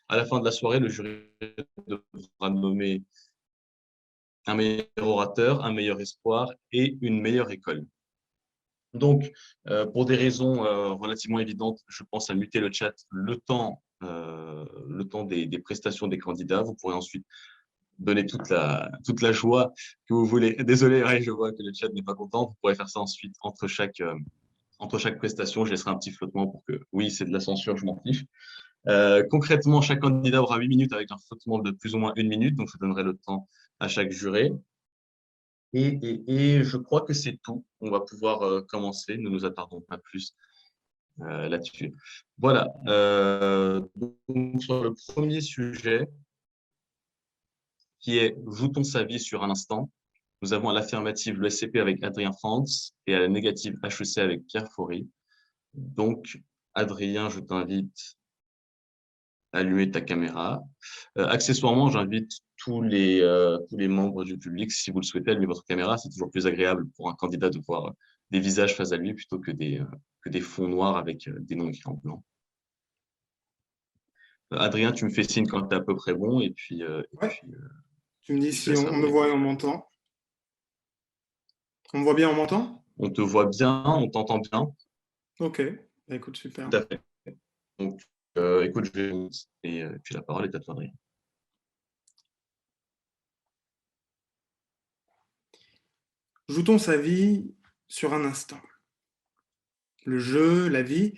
À la fin de la soirée, le jury devra nommer un meilleur orateur, un meilleur espoir et une meilleure école. Donc, pour des raisons relativement évidentes, je pense à muter le chat le temps des prestations des candidats. Vous pourrez ensuite donner toute la joie que vous voulez. Désolé, ouais, je vois que le chat n'est pas content. Vous pourrez faire ça ensuite entre chaque prestation. Je laisserai un petit flottement pour que, oui, c'est de la censure, je m'en fiche. Concrètement, chaque candidat aura 8 minutes avec un flottement de plus ou moins 1 minute. Donc, je donnerai le temps à chaque juré. Et je crois que c'est tout. On va pouvoir commencer. Ne nous attardons pas plus là-dessus. Voilà. Donc, sur le premier sujet, qui est joue-t-on sa vie sur un instant, nous avons à l'affirmative le SCP avec Adrien Franz et à la négative HEC avec Pierre Faury. Donc, Adrien, je t'invite à allumer ta caméra. Accessoirement, j'invite tous les membres du public, si vous le souhaitez, allumer votre caméra. C'est toujours plus agréable pour un candidat de voir des visages face à lui plutôt que des fonds noirs avec des noms écrits en blanc. Adrien, tu me fais signe quand tu es à peu près bon et puis, Ouais. Tu me dis je te si laisse on me voit et on m'entend. On me voit bien, on m'entend? On te voit bien, on t'entend bien. Ok, bah, écoute, super. Tout à fait. Donc, écoute, je vais et puis la parole est à toi, Adrien. Joue-t-on sa vie sur un instant? Le jeu, la vie,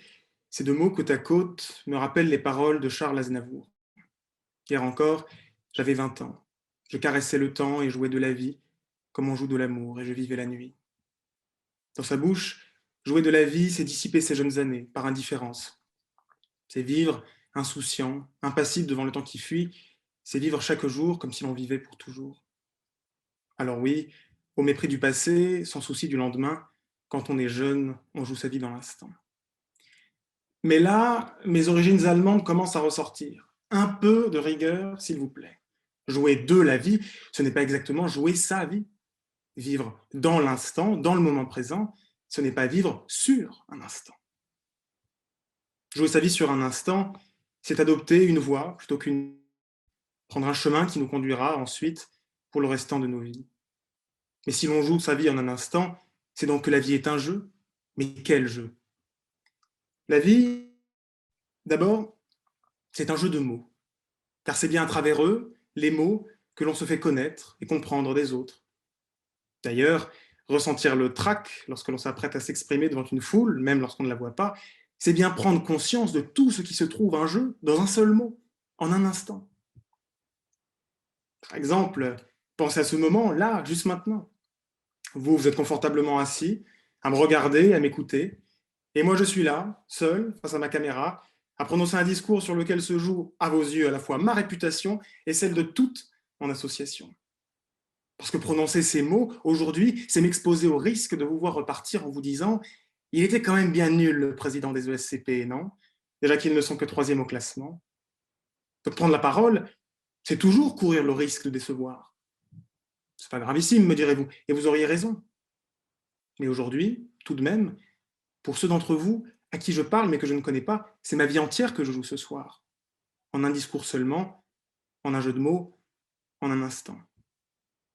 ces deux mots côte à côte me rappellent les paroles de Charles Aznavour. Hier encore, j'avais 20 ans. Je caressais le temps et jouais de la vie, comme on joue de l'amour, et je vivais la nuit. Dans sa bouche, jouer de la vie, c'est dissiper ses jeunes années, par indifférence. C'est vivre insouciant, impassible devant le temps qui fuit, c'est vivre chaque jour comme si l'on vivait pour toujours. Alors oui, au mépris du passé, sans souci du lendemain, quand on est jeune, on joue sa vie dans l'instant. Mais là, mes origines allemandes commencent à ressortir. Un peu de rigueur, s'il vous plaît. Jouer de la vie, ce n'est pas exactement jouer sa vie. Vivre dans l'instant, dans le moment présent, ce n'est pas vivre sur un instant. Jouer sa vie sur un instant, c'est adopter une voie plutôt qu'une... prendre un chemin qui nous conduira ensuite pour le restant de nos vies. Mais si l'on joue sa vie en un instant, c'est donc que la vie est un jeu. Mais quel jeu? La vie, d'abord, c'est un jeu de mots. Car c'est bien à travers eux, les mots, que l'on se fait connaître et comprendre des autres. D'ailleurs, ressentir le trac lorsque l'on s'apprête à s'exprimer devant une foule, même lorsqu'on ne la voit pas, c'est bien prendre conscience de tout ce qui se trouve en jeu dans un seul mot, en un instant. Par exemple, pensez à ce moment, là, juste maintenant. Vous êtes confortablement assis, à me regarder, à m'écouter, et moi je suis là, seul, face à ma caméra, à prononcer un discours sur lequel se joue, à vos yeux, à la fois ma réputation et celle de toute mon association. Parce que prononcer ces mots, aujourd'hui, c'est m'exposer au risque de vous voir repartir en vous disant « Il était quand même bien nul, le président des ESCP, non? Déjà qu'ils ne sont que 3e au classement. » Donc prendre la parole, c'est toujours courir le risque de décevoir. C'est pas gravissime, me direz-vous, et vous auriez raison. Mais aujourd'hui, tout de même, pour ceux d'entre vous à qui je parle mais que je ne connais pas, c'est ma vie entière que je joue ce soir. En un discours seulement, en un jeu de mots, en un instant.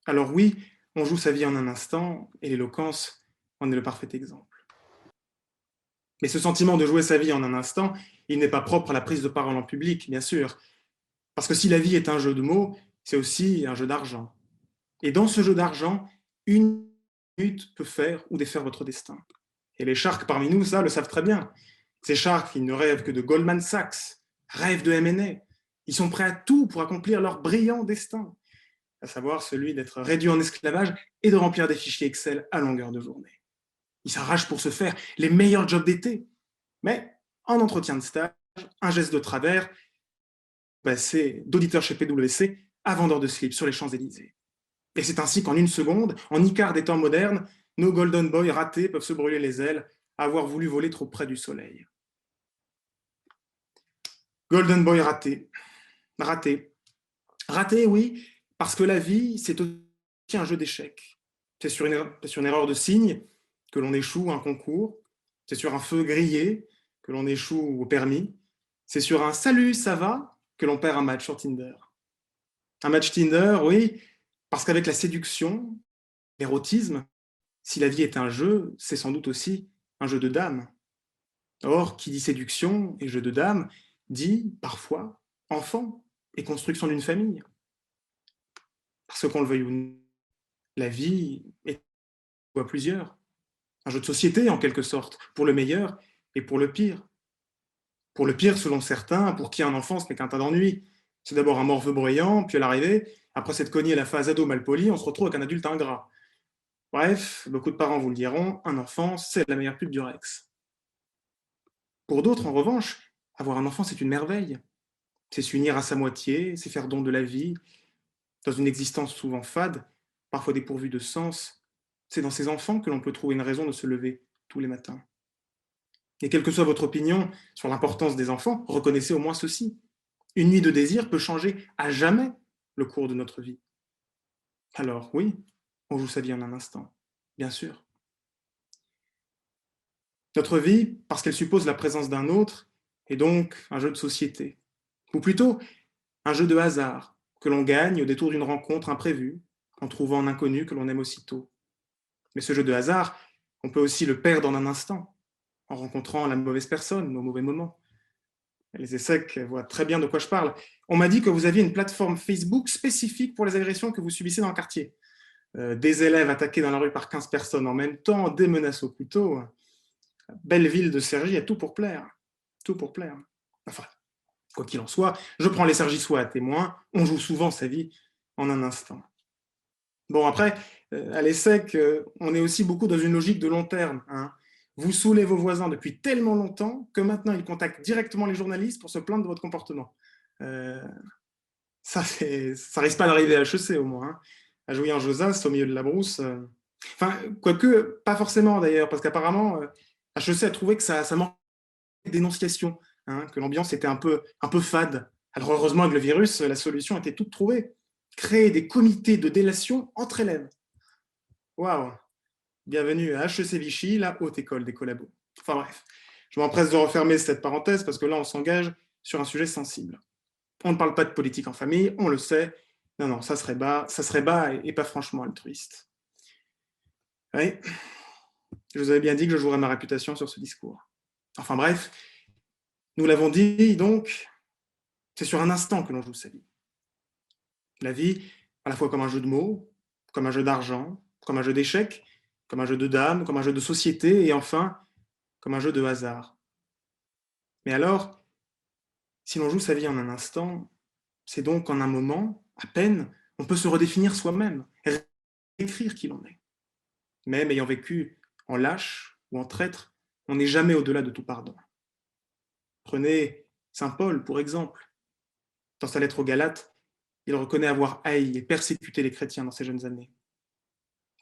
Alors oui, on joue sa vie en un instant, et l'éloquence en est le parfait exemple. Mais ce sentiment de jouer sa vie en un instant, il n'est pas propre à la prise de parole en public, bien sûr. Parce que si la vie est un jeu de mots, c'est aussi un jeu d'argent. Et dans ce jeu d'argent, une minute peut faire ou défaire votre destin. Et les sharks parmi nous, ça, le savent très bien. Ces sharks, ils ne rêvent que de Goldman Sachs, rêvent de M&A. Ils sont prêts à tout pour accomplir leur brillant destin, à savoir celui d'être réduit en esclavage et de remplir des fichiers Excel à longueur de journée. Ils s'arrachent pour se faire les meilleurs jobs d'été. Mais en entretien de stage, un geste de travers, passer d'auditeur chez PwC à vendeur de slip sur les Champs-Élysées. Et c'est ainsi qu'en une seconde, en Icare des temps modernes, nos Golden Boys ratés peuvent se brûler les ailes à avoir voulu voler trop près du soleil. Golden Boy raté. Raté. Raté, oui, parce que la vie, c'est aussi un jeu d'échecs. C'est sur une erreur de signe que l'on échoue à un concours. C'est sur un feu grillé que l'on échoue au permis. C'est sur un « salut, ça va ?» que l'on perd un match sur Tinder. Un match Tinder, oui, parce qu'avec la séduction, l'érotisme, si la vie est un jeu, c'est sans doute aussi un jeu de dames. Or, qui dit séduction et jeu de dames, dit parfois enfant et construction d'une famille. Parce qu'on le veuille ou non, la vie est à plusieurs. Un jeu de société, en quelque sorte, pour le meilleur et pour le pire. Pour le pire, selon certains, pour qui un enfant, ce n'est qu'un tas d'ennuis. C'est d'abord un morveux bruyant, puis à l'arrivée, après s'être cogné la phase ado malpoli, on se retrouve avec un adulte ingrat. Bref, beaucoup de parents vous le diront, un enfant, c'est la meilleure pub du Rex. Pour d'autres, en revanche, avoir un enfant, c'est une merveille. C'est s'unir à sa moitié, c'est faire don de la vie, dans une existence souvent fade, parfois dépourvue de sens. C'est dans ces enfants que l'on peut trouver une raison de se lever tous les matins. Et quelle que soit votre opinion sur l'importance des enfants, reconnaissez au moins ceci. Une nuit de désir peut changer à jamais le cours de notre vie. Alors oui, on joue sa vie en un instant, bien sûr. Notre vie, parce qu'elle suppose la présence d'un autre, est donc un jeu de société, ou plutôt un jeu de hasard que l'on gagne au détour d'une rencontre imprévue, en trouvant un inconnu que l'on aime aussitôt. Mais ce jeu de hasard, on peut aussi le perdre en un instant, en rencontrant la mauvaise personne au mauvais moment. Les ESSEC voient très bien de quoi je parle. On m'a dit que vous aviez une plateforme Facebook spécifique pour les agressions que vous subissez dans le quartier. Des élèves attaqués dans la rue par 15 personnes en même temps, des menaces au couteau. Belle ville de Cergy a tout pour plaire. Tout pour plaire. Enfin, quoi qu'il en soit, je prends les Cergissois à témoin. On joue souvent sa vie en un instant. Bon, après, à l'ESSEC, on est aussi beaucoup dans une logique de long terme. Hein. Vous saoulez vos voisins depuis tellement longtemps que maintenant ils contactent directement les journalistes pour se plaindre de votre comportement. Ça risque pas d'arriver à HEC au moins. Hein. À jouer en Josas au milieu de la brousse. Enfin, quoique, pas forcément d'ailleurs, parce qu'apparemment, HEC a trouvé que ça manquait de dénonciation, hein, que l'ambiance était un peu fade. Alors heureusement, avec le virus, la solution était toute trouvée. Créer des comités de délation entre élèves. Waouh! Bienvenue à HEC Vichy, la haute école des collabos. Enfin bref, je m'empresse de refermer cette parenthèse parce que là, on s'engage sur un sujet sensible. On ne parle pas de politique en famille, on le sait. Non, ça serait bas et pas franchement altruiste. Oui, je vous avais bien dit que je jouerais ma réputation sur ce discours. Enfin bref, nous l'avons dit, donc, c'est sur un instant que l'on joue sa vie. La vie, à la fois comme un jeu de mots, comme un jeu d'argent, comme un jeu d'échecs, comme un jeu de dames, comme un jeu de société, et enfin, comme un jeu de hasard. Mais alors, si l'on joue sa vie en un instant, c'est donc en un moment, à peine, on peut se redéfinir soi-même, écrire qui l'on est. Même ayant vécu en lâche ou en traître, on n'est jamais au-delà de tout pardon. Prenez saint Paul, pour exemple. Dans sa lettre aux Galates, il reconnaît avoir haï et persécuté les chrétiens dans ses jeunes années.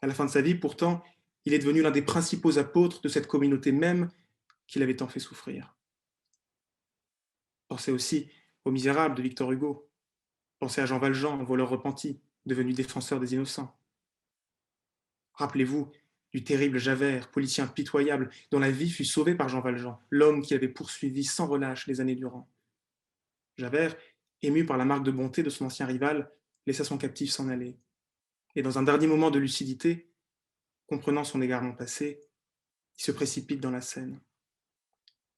À la fin de sa vie, pourtant, il est devenu l'un des principaux apôtres de cette communauté même qu'il avait tant fait souffrir. Pensez aussi aux Misérables de Victor Hugo. Pensez à Jean Valjean, voleur repenti, devenu défenseur des innocents. Rappelez-vous du terrible Javert, policier impitoyable, dont la vie fut sauvée par Jean Valjean, l'homme qui avait poursuivi sans relâche les années durant. Javert, ému par la marque de bonté de son ancien rival, laissa son captif s'en aller. Et dans un dernier moment de lucidité, comprenant son égarement passé, il se précipite dans la Seine.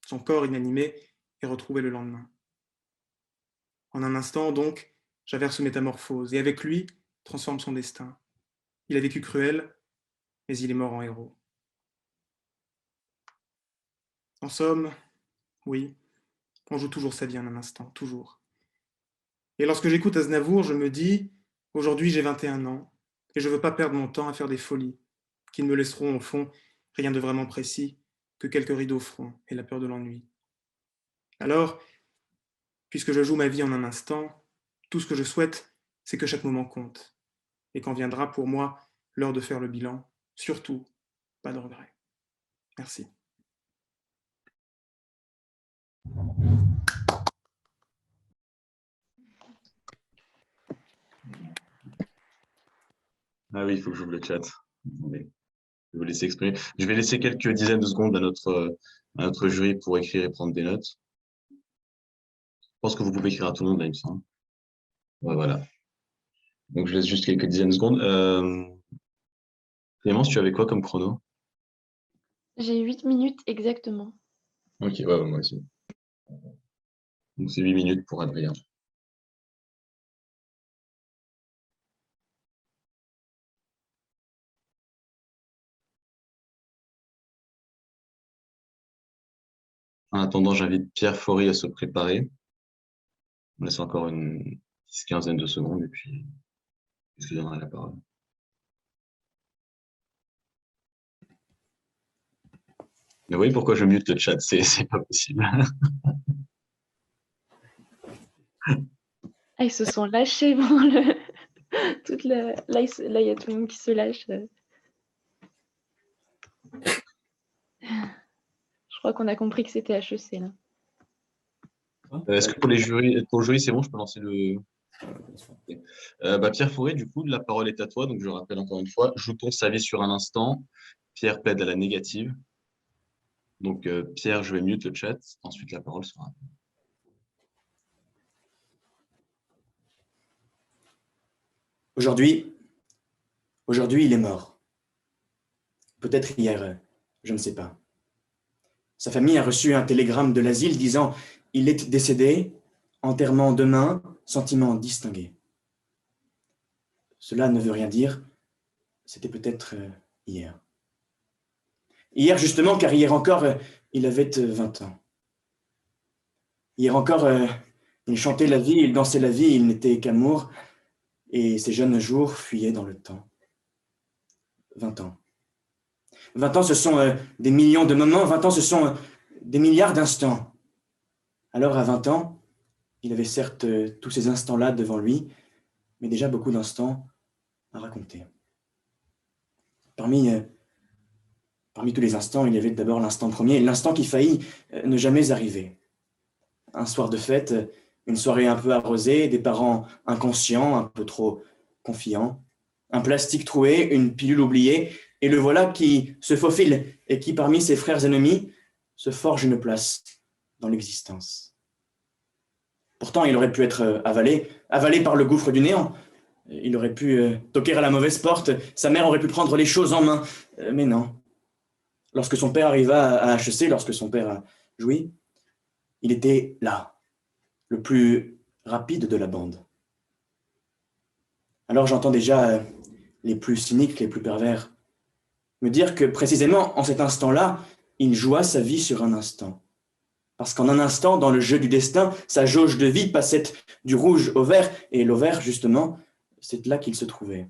Son corps inanimé est retrouvé le lendemain. En un instant, donc, Javert se métamorphose et avec lui transforme son destin. Il a vécu cruel, mais il est mort en héros. En somme, oui, on joue toujours sa vie en un instant, toujours. Et lorsque j'écoute Aznavour, je me dis, aujourd'hui j'ai 21 ans, et je ne veux pas perdre mon temps à faire des folies, qui ne me laisseront au fond rien de vraiment précis, que quelques rides au front et la peur de l'ennui. Alors, puisque je joue ma vie en un instant, tout ce que je souhaite, c'est que chaque moment compte, et quand viendra pour moi l'heure de faire le bilan, surtout, pas de regret. Merci. Ah oui, il faut que j'ouvre le chat. Attendez. Je vais vous laisser exprimer. Je vais laisser quelques dizaines de secondes à notre jury pour écrire et prendre des notes. pense que vous pouvez écrire à tout le monde, là, il me semble. Ouais, voilà. Donc, je laisse juste quelques dizaines de secondes. Clémence, tu avais quoi comme chrono? J'ai 8 minutes exactement. Ok, ouais, ouais, moi aussi. Donc, c'est 8 minutes pour Adrien. En attendant, j'invite Pierre Faury à se préparer. On laisse encore une 10-15 de secondes et puis je lui donnerai la parole. Mais oui, pourquoi je mute le chat? C'est pas possible. Ah, ils se sont lâchés pendant le... toute la... Là, il y a tout le monde qui se lâche. Je crois qu'on a compris que c'était HEC, là. Est-ce que pour les jurys, pour le jury, c'est bon, je peux lancer le. Pierre Faury, du coup, la parole est à toi. Donc, je rappelle encore une fois, joue-t-on sa vie sur un instant? Pierre plaide à la négative. Donc, Pierre, je vais mute le chat. Ensuite, la parole sera. Aujourd'hui, il est mort. Peut-être hier, je ne sais pas. Sa famille a reçu un télégramme de l'asile disant « Il est décédé, enterrement demain, sentiment distingué ». Cela ne veut rien dire, c'était peut-être hier. Hier justement, car hier encore, il avait 20 ans. Hier encore, il chantait la vie, il dansait la vie, il n'était qu'amour, et ses jeunes jours fuyaient dans le temps. 20 ans. 20 ans, ce sont des millions de moments, 20 ans, ce sont des milliards d'instants. Alors, à 20 ans, il avait certes tous ces instants-là devant lui, mais déjà beaucoup d'instants à raconter. Parmi tous les instants, il y avait d'abord l'instant premier, l'instant qui faillit ne jamais arriver. Un soir de fête, une soirée un peu arrosée, des parents inconscients, un peu trop confiants, un plastique troué, une pilule oubliée, et le voilà qui se faufile et qui, parmi ses frères ennemis, se forge une place dans l'existence. Pourtant, il aurait pu être avalé par le gouffre du néant. Il aurait pu toquer à la mauvaise porte, sa mère aurait pu prendre les choses en main, mais non. Lorsque son père arriva à HEC, lorsque son père a joui, il était là, le plus rapide de la bande. Alors j'entends déjà les plus cyniques, les plus pervers, me dire que précisément en cet instant-là, il joua sa vie sur un instant. Parce qu'en un instant, dans le jeu du destin, sa jauge de vie passait du rouge au vert, et l'au vert, justement, c'est là qu'il se trouvait.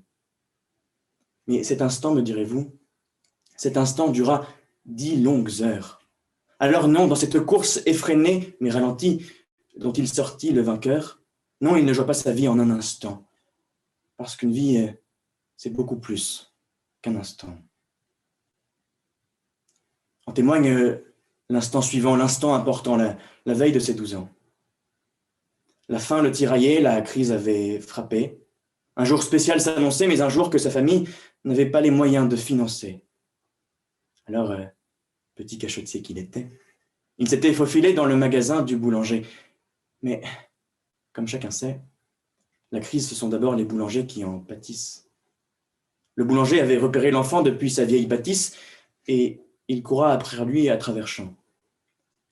Mais cet instant, me direz-vous, cet instant dura 10 longues heures. Alors non, dans cette course effrénée, mais ralentie, dont il sortit le vainqueur, non, il ne joua pas sa vie en un instant. Parce qu'une vie, c'est beaucoup plus qu'un instant. En témoigne l'instant suivant, l'instant important, la veille de ses 12 ans. La faim le tiraillait, la crise avait frappé. Un jour spécial s'annonçait, mais un jour que sa famille n'avait pas les moyens de financer. Alors, petit cachottier qu'il était, il s'était faufilé dans le magasin du boulanger. Mais, comme chacun sait, la crise, ce sont d'abord les boulangers qui en pâtissent. Le boulanger avait repéré l'enfant depuis sa vieille bâtisse et il coura après lui à travers champs.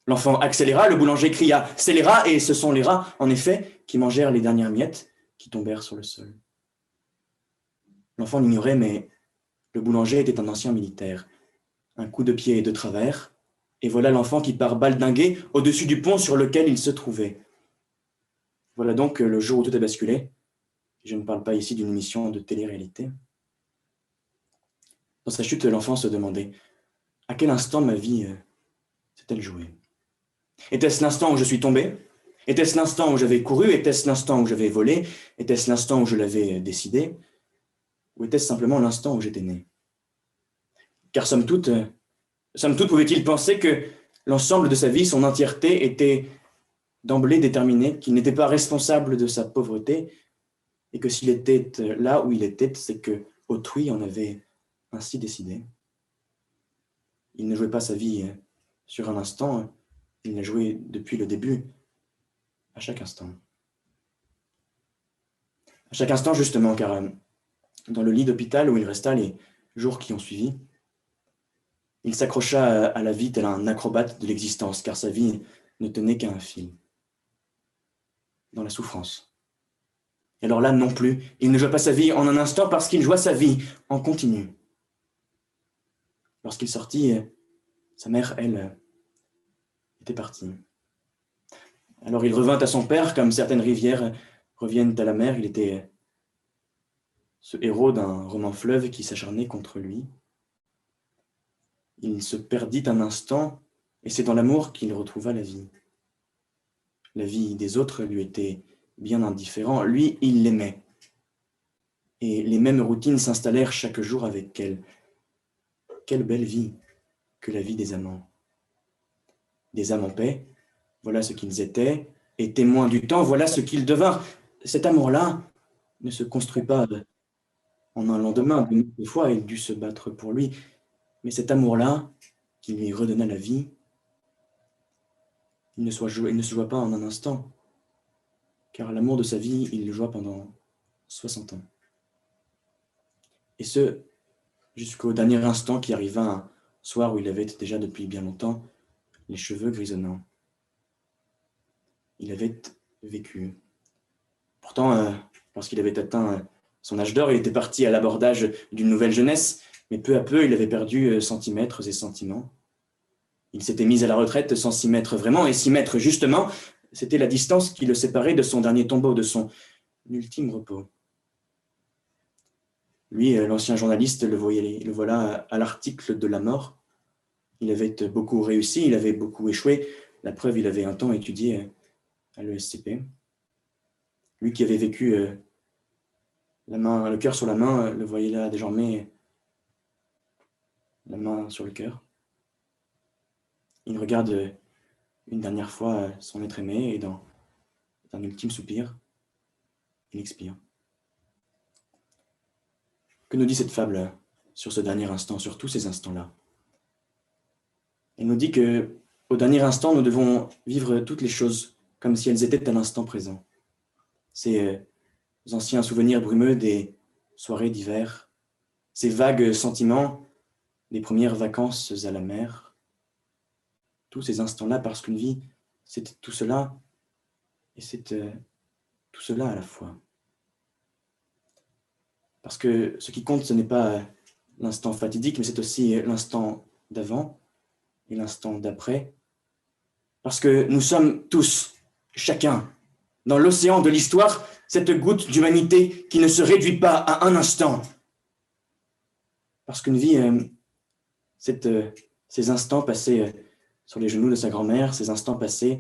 L'enfant accéléra, le boulanger cria « Scélérat » et ce sont les rats, en effet, qui mangèrent les dernières miettes qui tombèrent sur le sol. L'enfant l'ignorait, mais le boulanger était un ancien militaire. Un coup de pied de travers, et voilà l'enfant qui part baldinguer au-dessus du pont sur lequel il se trouvait. Voilà donc le jour où tout a basculé. Je ne parle pas ici d'une émission de télé-réalité. Dans sa chute, l'enfant se demandait « À quel instant ma vie s'est-elle jouée ? Était-ce l'instant où je suis tombé ? Était-ce l'instant où j'avais couru ? Était-ce l'instant où j'avais volé ? Était-ce l'instant où je l'avais décidé ? Ou était-ce simplement l'instant où j'étais né ? Car somme toute, pouvait-il penser que l'ensemble de sa vie, son entièreté, était d'emblée déterminé, qu'il n'était pas responsable de sa pauvreté, et que s'il était là où il était, c'est que autrui en avait ainsi décidé. Il ne jouait pas sa vie sur un instant, il l'a joué depuis le début. à chaque instant. À chaque instant, justement, car dans le lit d'hôpital où il resta les jours qui ont suivi, il s'accrocha à la vie tel un acrobate de l'existence, car sa vie ne tenait qu'à un fil, dans la souffrance. Et alors là, non plus, il ne joua pas sa vie en un instant parce qu'il joua sa vie en continu. Lorsqu'il sortit, sa mère, elle, était partie. Alors il revint à son père, comme certaines rivières reviennent à la mer. Il était ce héros d'un roman fleuve qui s'acharnait contre lui. Il se perdit un instant, et c'est dans l'amour qu'il retrouva la vie. La vie des autres lui était bien indifférent. Lui, il l'aimait. Et les mêmes routines s'installèrent chaque jour avec elle. Quelle belle vie que la vie des amants. Des âmes en paix, voilà ce qu'ils étaient, et témoins du temps, voilà ce qu'ils devinrent. Cet amour-là ne se construit pas en un lendemain. Deux fois, il dut se battre pour lui. Mais cet amour-là, qui lui redonna la vie, il ne se joua pas en un instant, car l'amour de sa vie, il le joua pendant 60 ans. Et ce, jusqu'au dernier instant qui arriva un soir où il avait déjà depuis bien longtemps les cheveux grisonnants. Il avait vécu. Pourtant, lorsqu'il avait atteint son âge d'or, il était parti à l'abordage d'une nouvelle jeunesse, mais peu à peu, il avait perdu centimètres et sentiments. Il s'était mis à la retraite sans s'y mettre vraiment, et s'y mettre justement, c'était la distance qui le séparait de son dernier tombeau, de son ultime repos. Lui, l'ancien journaliste, le voilà à l'article de la mort. Il avait beaucoup réussi, il avait beaucoup échoué. La preuve, il avait un temps étudié à l'ESCP. Lui qui avait vécu le cœur sur la main, le voyait là désormais la main sur le cœur. Il regarde une dernière fois son être aimé et dans un ultime soupir, il expire. Que nous dit cette fable sur ce dernier instant, sur tous ces instants-là? Elle nous dit que au dernier instant, nous devons vivre toutes les choses comme si elles étaient à l'instant présent. Ces anciens souvenirs brumeux des soirées d'hiver, ces vagues sentiments des premières vacances à la mer, tous ces instants-là, parce qu'une vie, c'est tout cela, et c'est tout cela à la fois. Parce que ce qui compte, ce n'est pas l'instant fatidique, mais c'est aussi l'instant d'avant et l'instant d'après. Parce que nous sommes tous, chacun, dans l'océan de l'histoire, cette goutte d'humanité qui ne se réduit pas à un instant. Parce qu'une vie, ces instants passés sur les genoux de sa grand-mère, ces instants passés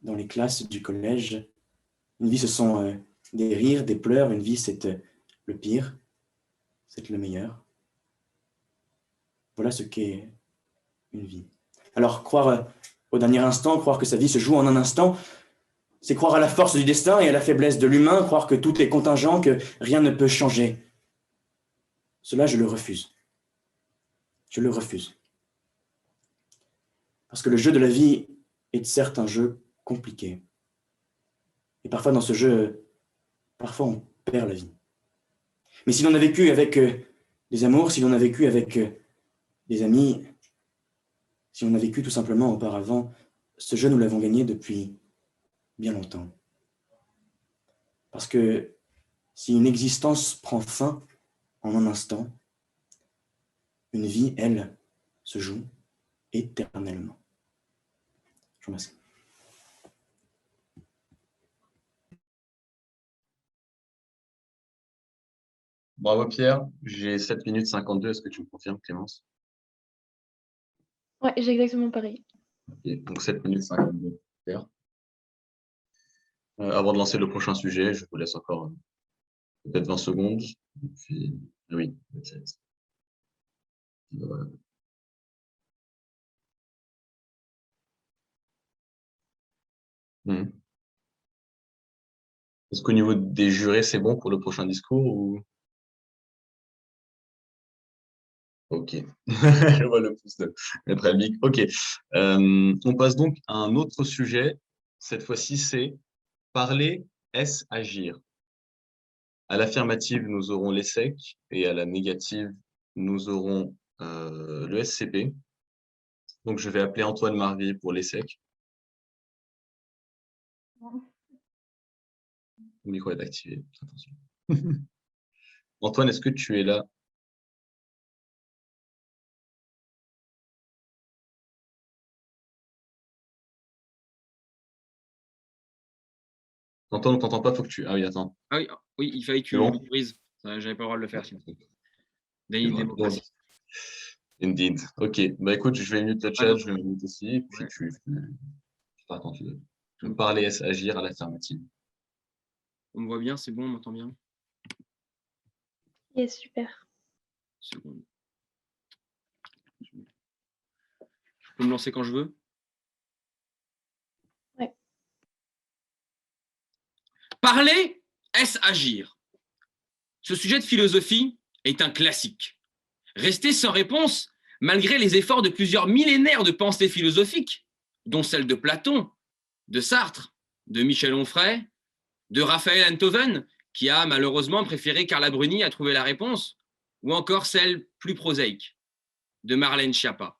dans les classes du collège, une vie, ce sont des rires, des pleurs. Une vie, c'est le pire, c'est le meilleur. Voilà ce qu'est une vie. Alors, croire au dernier instant, croire que sa vie se joue en un instant, c'est croire à la force du destin et à la faiblesse de l'humain, croire que tout est contingent, que rien ne peut changer. Cela, je le refuse. Je le refuse. Parce que le jeu de la vie est certes un jeu compliqué. Et parfois, dans ce jeu, parfois on perd la vie. Mais si l'on a vécu avec des amours, si l'on a vécu avec des amis, si on a vécu tout simplement auparavant, ce jeu, nous l'avons gagné depuis bien longtemps. Parce que si une existence prend fin en un instant, une vie, elle, se joue éternellement. Je vous remercie. Bravo Pierre, j'ai 7 minutes 52, est-ce que tu me confirmes Clémence? Ouais, j'ai exactement pareil. Okay. Donc 7 minutes 52, Pierre. Avant de lancer le prochain sujet, je vous laisse encore peut-être 20 secondes. Et puis, oui, peut-être. Voilà. Est-ce qu'au niveau des jurés, c'est bon pour le prochain discours ou... Ok, je vois le pouce de Maître Albic. Ok, on passe donc à un autre sujet cette fois-ci, c'est parler, est-ce agir? À l'affirmative, nous aurons l'ESSEC et à la négative, nous aurons le SCP. Donc, je vais appeler Antoine Marvier pour l'ESSEC. Le micro est activé, attention. Antoine, est-ce que tu es là? Antoine, on ne t'entend pas, il faut que tu… Ah oui, attends. Ah oui, oui, il fallait que tu C'est bon m'autorises. J'avais pas le droit de le faire sinon. C'est bon, Démocratie. Indeed. Ok. Bah écoute, je vais mute le chat, Alors, je vais mute aussi, et puis ouais. tu pars quand tu veux. Je vais parler, est-ce agir à l'affirmative. On me voit bien, c'est bon, on m'entend bien. Et super. Seconde. Je peux me lancer quand je veux? Ouais. Parler, est-ce agir? Ce sujet de philosophie est un classique. Rester sans réponse, malgré les efforts de plusieurs millénaires de pensée philosophique, dont celle de Platon, de Sartre, de Michel Onfray, de Raphaël Enthoven, qui a malheureusement préféré Carla Bruni à trouver la réponse, ou encore celle plus prosaïque de Marlène Schiappa.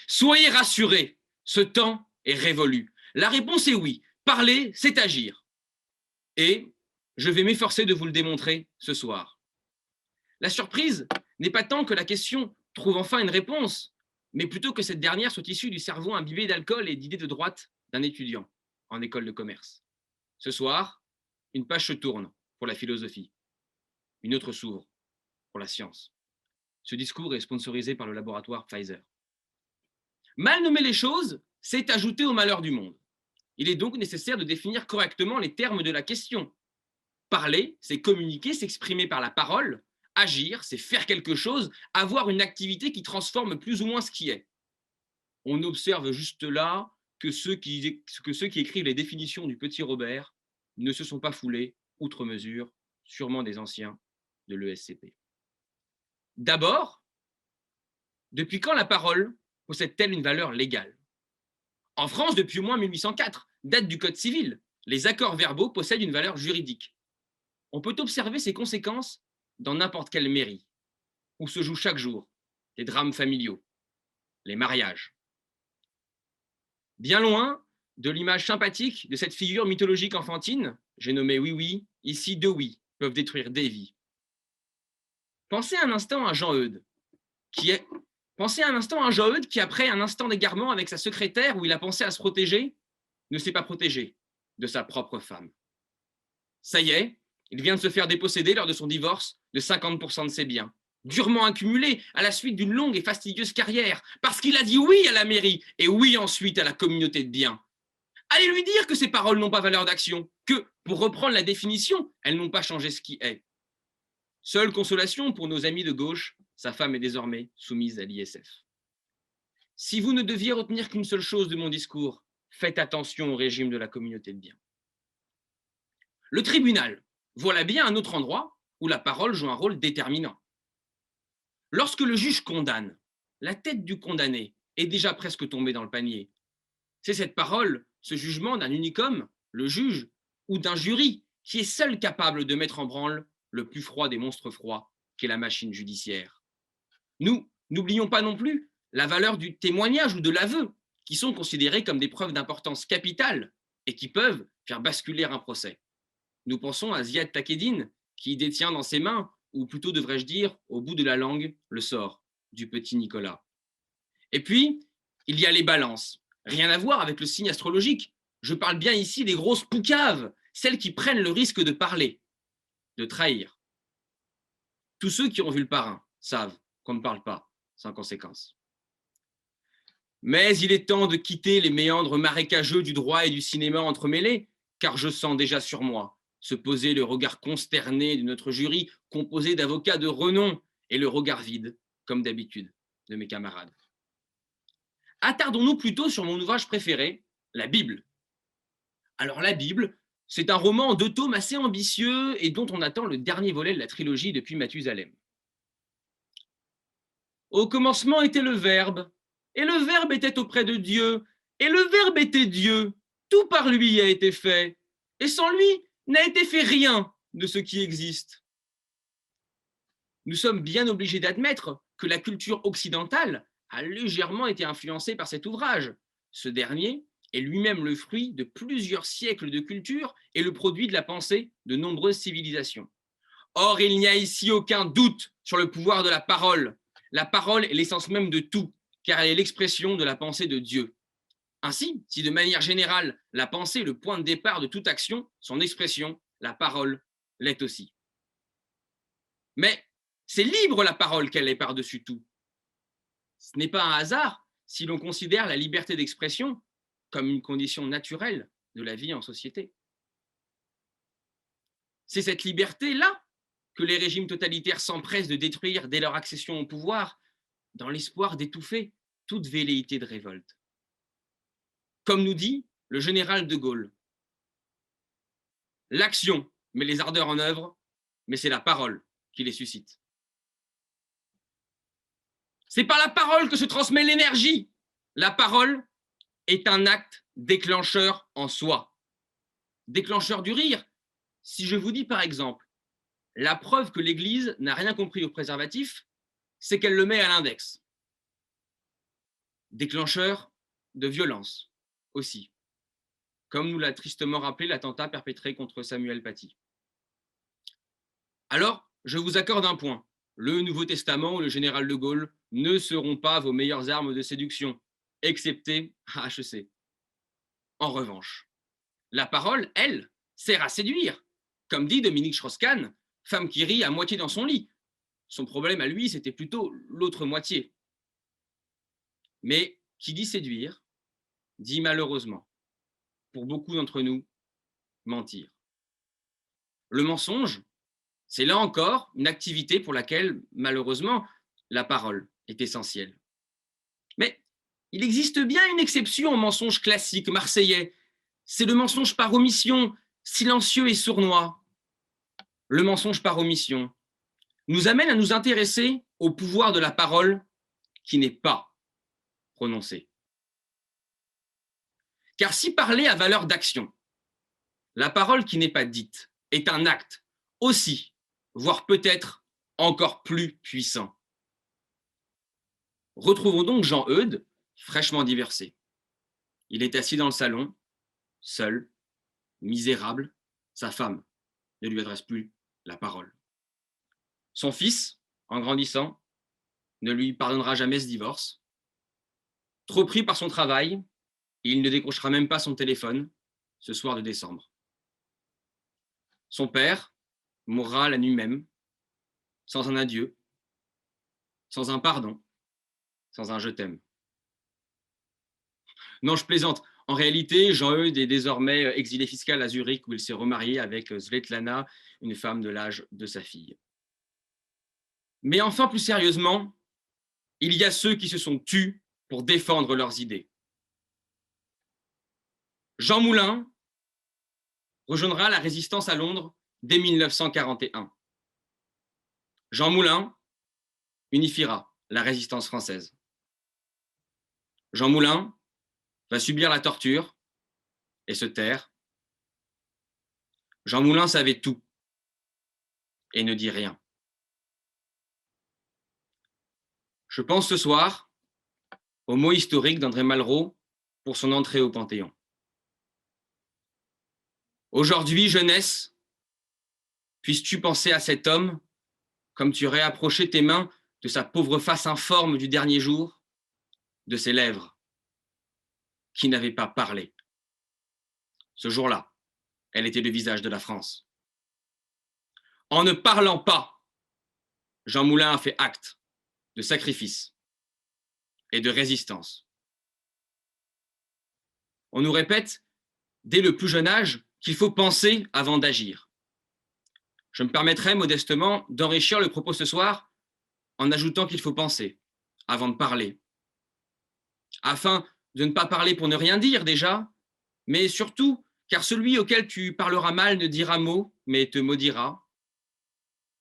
Soyez rassurés, ce temps est révolu. La réponse est oui. Parler, c'est agir. Et je vais m'efforcer de vous le démontrer ce soir. La surprise n'est pas tant que la question trouve enfin une réponse, mais plutôt que cette dernière soit issue du cerveau imbibé d'alcool et d'idées de droite d'un étudiant en école de commerce. Ce soir, une page se tourne pour la philosophie. Une autre s'ouvre pour la science. Ce discours est sponsorisé par le laboratoire Pfizer. Mal nommer les choses, c'est ajouter au malheur du monde. Il est donc nécessaire de définir correctement les termes de la question. Parler, c'est communiquer, s'exprimer par la parole. Agir, c'est faire quelque chose, avoir une activité qui transforme plus ou moins ce qui est. On observe juste là que ceux qui écrivent les définitions du petit Robert ne se sont pas foulés, outre mesure, sûrement des anciens de l'ESCP. D'abord, depuis quand la parole possède-t-elle une valeur légale? En France, depuis au moins 1804, date du Code civil, les accords verbaux possèdent une valeur juridique. On peut observer ses conséquences dans n'importe quelle mairie, où se jouent chaque jour les drames familiaux, les mariages. Bien loin de l'image sympathique de cette figure mythologique enfantine, j'ai nommé oui, ici deux oui peuvent détruire des vies. Pensez un instant à Jean-Eudes, qui, après un instant d'égarement avec sa secrétaire où il a pensé à se protéger, ne s'est pas protégé de sa propre femme. Ça y est, il vient de se faire déposséder lors de son divorce de 50% de ses biens, durement accumulés à la suite d'une longue et fastidieuse carrière, parce qu'il a dit oui à la mairie et oui ensuite à la communauté de biens. Allez lui dire que ces paroles n'ont pas valeur d'action, que, pour reprendre la définition, elles n'ont pas changé ce qui est. Seule consolation pour nos amis de gauche, sa femme est désormais soumise à l'ISF. Si vous ne deviez retenir qu'une seule chose de mon discours, faites attention au régime de la communauté de biens. Le tribunal, voilà bien un autre endroit où la parole joue un rôle déterminant. Lorsque le juge condamne, la tête du condamné est déjà presque tombée dans le panier. C'est cette parole, ce jugement d'un unique homme, le juge, ou d'un jury, qui est seul capable de mettre en branle le plus froid des monstres froids qu'est la machine judiciaire. Nous, n'oublions pas non plus la valeur du témoignage ou de l'aveu, qui sont considérés comme des preuves d'importance capitale et qui peuvent faire basculer un procès. Nous pensons à Ziad Takedine, qui détient dans ses mains, ou plutôt devrais-je dire, au bout de la langue, le sort du petit Nicolas. Et puis, il y a les balances. Rien à voir avec le signe astrologique. Je parle bien ici des grosses poucaves, celles qui prennent le risque de parler, de trahir. Tous ceux qui ont vu le parrain savent qu'on ne parle pas sans conséquence. Mais il est temps de quitter les méandres marécageux du droit et du cinéma entremêlés, car je sens déjà sur moi se poser le regard consterné de notre jury composé d'avocats de renom et le regard vide, comme d'habitude, de mes camarades. Attardons-nous plutôt sur mon ouvrage préféré, la Bible. Alors la Bible, c'est un roman en 2 tomes assez ambitieux et dont on attend le dernier volet de la trilogie depuis Mathusalem. Au commencement était le Verbe, et le Verbe était auprès de Dieu, et le Verbe était Dieu. Tout par lui a été fait, et sans lui n'a été fait rien de ce qui existe. Nous sommes bien obligés d'admettre que la culture occidentale a légèrement été influencée par cet ouvrage. Ce dernier est lui-même le fruit de plusieurs siècles de culture et le produit de la pensée de nombreuses civilisations. Or, il n'y a ici aucun doute sur le pouvoir de la parole. La parole est l'essence même de tout, car elle est l'expression de la pensée de Dieu. Ainsi, si de manière générale, la pensée est le point de départ de toute action, son expression, la parole, l'est aussi. Mais c'est libre la parole qu'elle est par-dessus tout. Ce n'est pas un hasard si l'on considère la liberté d'expression comme une condition naturelle de la vie en société. C'est cette liberté-là que les régimes totalitaires s'empressent de détruire dès leur accession au pouvoir, dans l'espoir d'étouffer toute velléité de révolte. Comme nous dit le général de Gaulle, l'action met les ardeurs en œuvre, mais c'est la parole qui les suscite. C'est par la parole que se transmet l'énergie. La parole est un acte déclencheur en soi. Déclencheur du rire. Si je vous dis par exemple, la preuve que l'Église n'a rien compris au préservatif, c'est qu'elle le met à l'index. Déclencheur de violence aussi, comme nous l'a tristement rappelé l'attentat perpétré contre Samuel Paty. Alors, je vous accorde un point. Le Nouveau Testament ou le général de Gaulle ne seront pas vos meilleures armes de séduction, excepté à HEC. En revanche, la parole, elle, sert à séduire. Comme dit Dominique Strauss-Kahn, femme qui rit à moitié dans son lit. Son problème à lui, c'était plutôt l'autre moitié. Mais qui dit séduire, dit malheureusement, pour beaucoup d'entre nous, mentir. Le mensonge, c'est là encore une activité pour laquelle, malheureusement, la parole est essentielle. Mais il existe bien une exception au mensonge classique marseillais. C'est le mensonge par omission, silencieux et sournois. Le mensonge par omission nous amène à nous intéresser au pouvoir de la parole qui n'est pas prononcée. Car si parler a valeur d'action, la parole qui n'est pas dite est un acte aussi, voire peut-être encore plus puissant. Retrouvons donc Jean-Eudes, fraîchement divorcé. Il est assis dans le salon, seul, misérable. Sa femme ne lui adresse plus la parole. Son fils, en grandissant, ne lui pardonnera jamais ce divorce. Trop pris par son travail, il ne décrochera même pas son téléphone ce soir de décembre. Son père mourra la nuit même, sans un adieu, sans un pardon, sans un je t'aime. Non, je plaisante. En réalité, Jean-Eudes est désormais exilé fiscal à Zurich où il s'est remarié avec Svetlana, une femme de l'âge de sa fille. Mais enfin, plus sérieusement, il y a ceux qui se sont tus pour défendre leurs idées. Jean Moulin rejoindra la résistance à Londres dès 1941. Jean Moulin unifiera la résistance française. Jean Moulin va subir la torture et se taire. Jean Moulin savait tout et ne dit rien. Je pense ce soir au mot historique d'André Malraux pour son entrée au Panthéon. Aujourd'hui, jeunesse, puisses-tu penser à cet homme comme tu aurais approché tes mains de sa pauvre face informe du dernier jour, de ses lèvres qui n'avaient pas parlé. Ce jour-là, elle était le visage de la France. En ne parlant pas, Jean Moulin a fait acte de sacrifice et de résistance. On nous répète, dès le plus jeune âge, qu'il faut penser avant d'agir. Je me permettrai modestement d'enrichir le propos ce soir en ajoutant qu'il faut penser avant de parler, afin de ne pas parler pour ne rien dire déjà, mais surtout car celui auquel tu parleras mal ne dira mot, mais te maudira,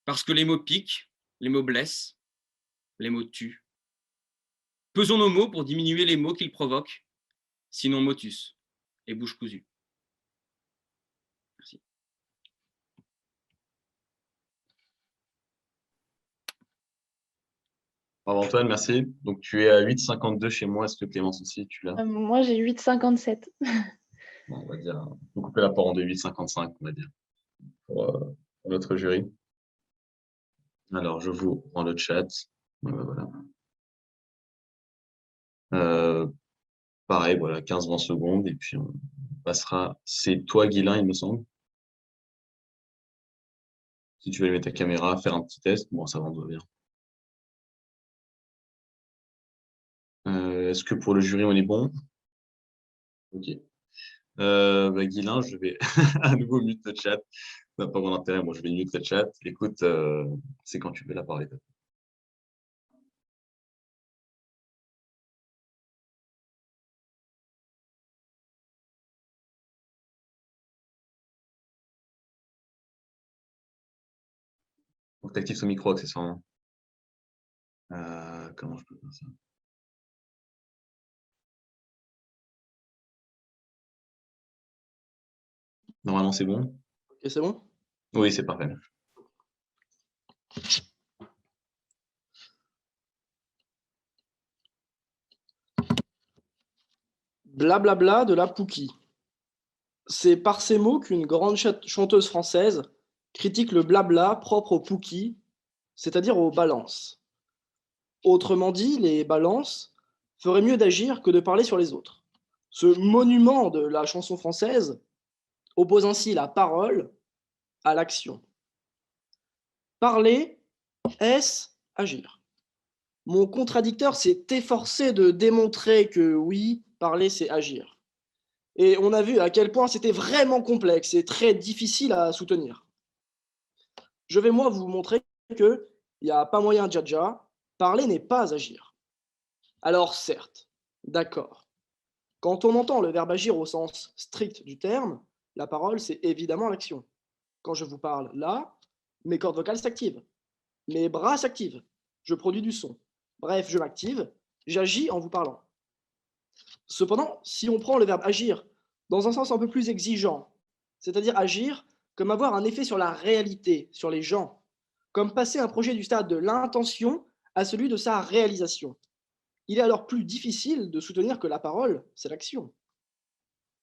parce que les mots piquent, les mots blessent, les mots tuent. Pesons nos mots pour diminuer les maux qu'ils provoquent, sinon motus et bouche cousue. Merci. Bravo Antoine, merci. Donc tu es à 8,52 chez moi. Est-ce que Clémence aussi, tu l'as? Moi, j'ai 8,57. Bon, on va dire, on va couper la part en deux, 8,55, on va dire, pour notre jury. Alors, je vous prends le chat. Voilà. Pareil, voilà, 15-20 secondes, et puis on passera. C'est toi, Guilain, il me semble. Si tu veux allumer ta caméra, faire un petit test, bon, ça va, on doit bien. Est-ce que pour le jury, on est bon? Ok. Guilain, je vais à nouveau mute le chat. Ça n'a pas grand intérêt, moi je vais mute le chat. Écoute, c'est quand tu veux la parler. Donc, tu actives ce micro accessoirement. Comment je peux faire ça? Normalement, c'est bon? Ok, c'est bon? Oui, c'est parfait. Blablabla de la Pouki. C'est par ces mots qu'une grande chanteuse française critique le blabla propre aux Pouki, c'est-à-dire aux balances. Autrement dit, les balances feraient mieux d'agir que de parler sur les autres. Ce monument de la chanson française oppose ainsi la parole à l'action. Parler, est-ce agir? Mon contradicteur s'est efforcé de démontrer que oui, parler, c'est agir. Et on a vu à quel point c'était vraiment complexe et très difficile à soutenir. Je vais moi vous montrer qu'il n'y a pas moyen dja, parler n'est pas agir. Alors certes, d'accord. Quand on entend le verbe agir au sens strict du terme, la parole, c'est évidemment l'action. Quand je vous parle là, mes cordes vocales s'activent, mes bras s'activent, je produis du son. Bref, je m'active, j'agis en vous parlant. Cependant, si on prend le verbe agir dans un sens un peu plus exigeant, c'est-à-dire agir comme avoir un effet sur la réalité, sur les gens, comme passer un projet du stade de l'intention à celui de sa réalisation, il est alors plus difficile de soutenir que la parole, c'est l'action.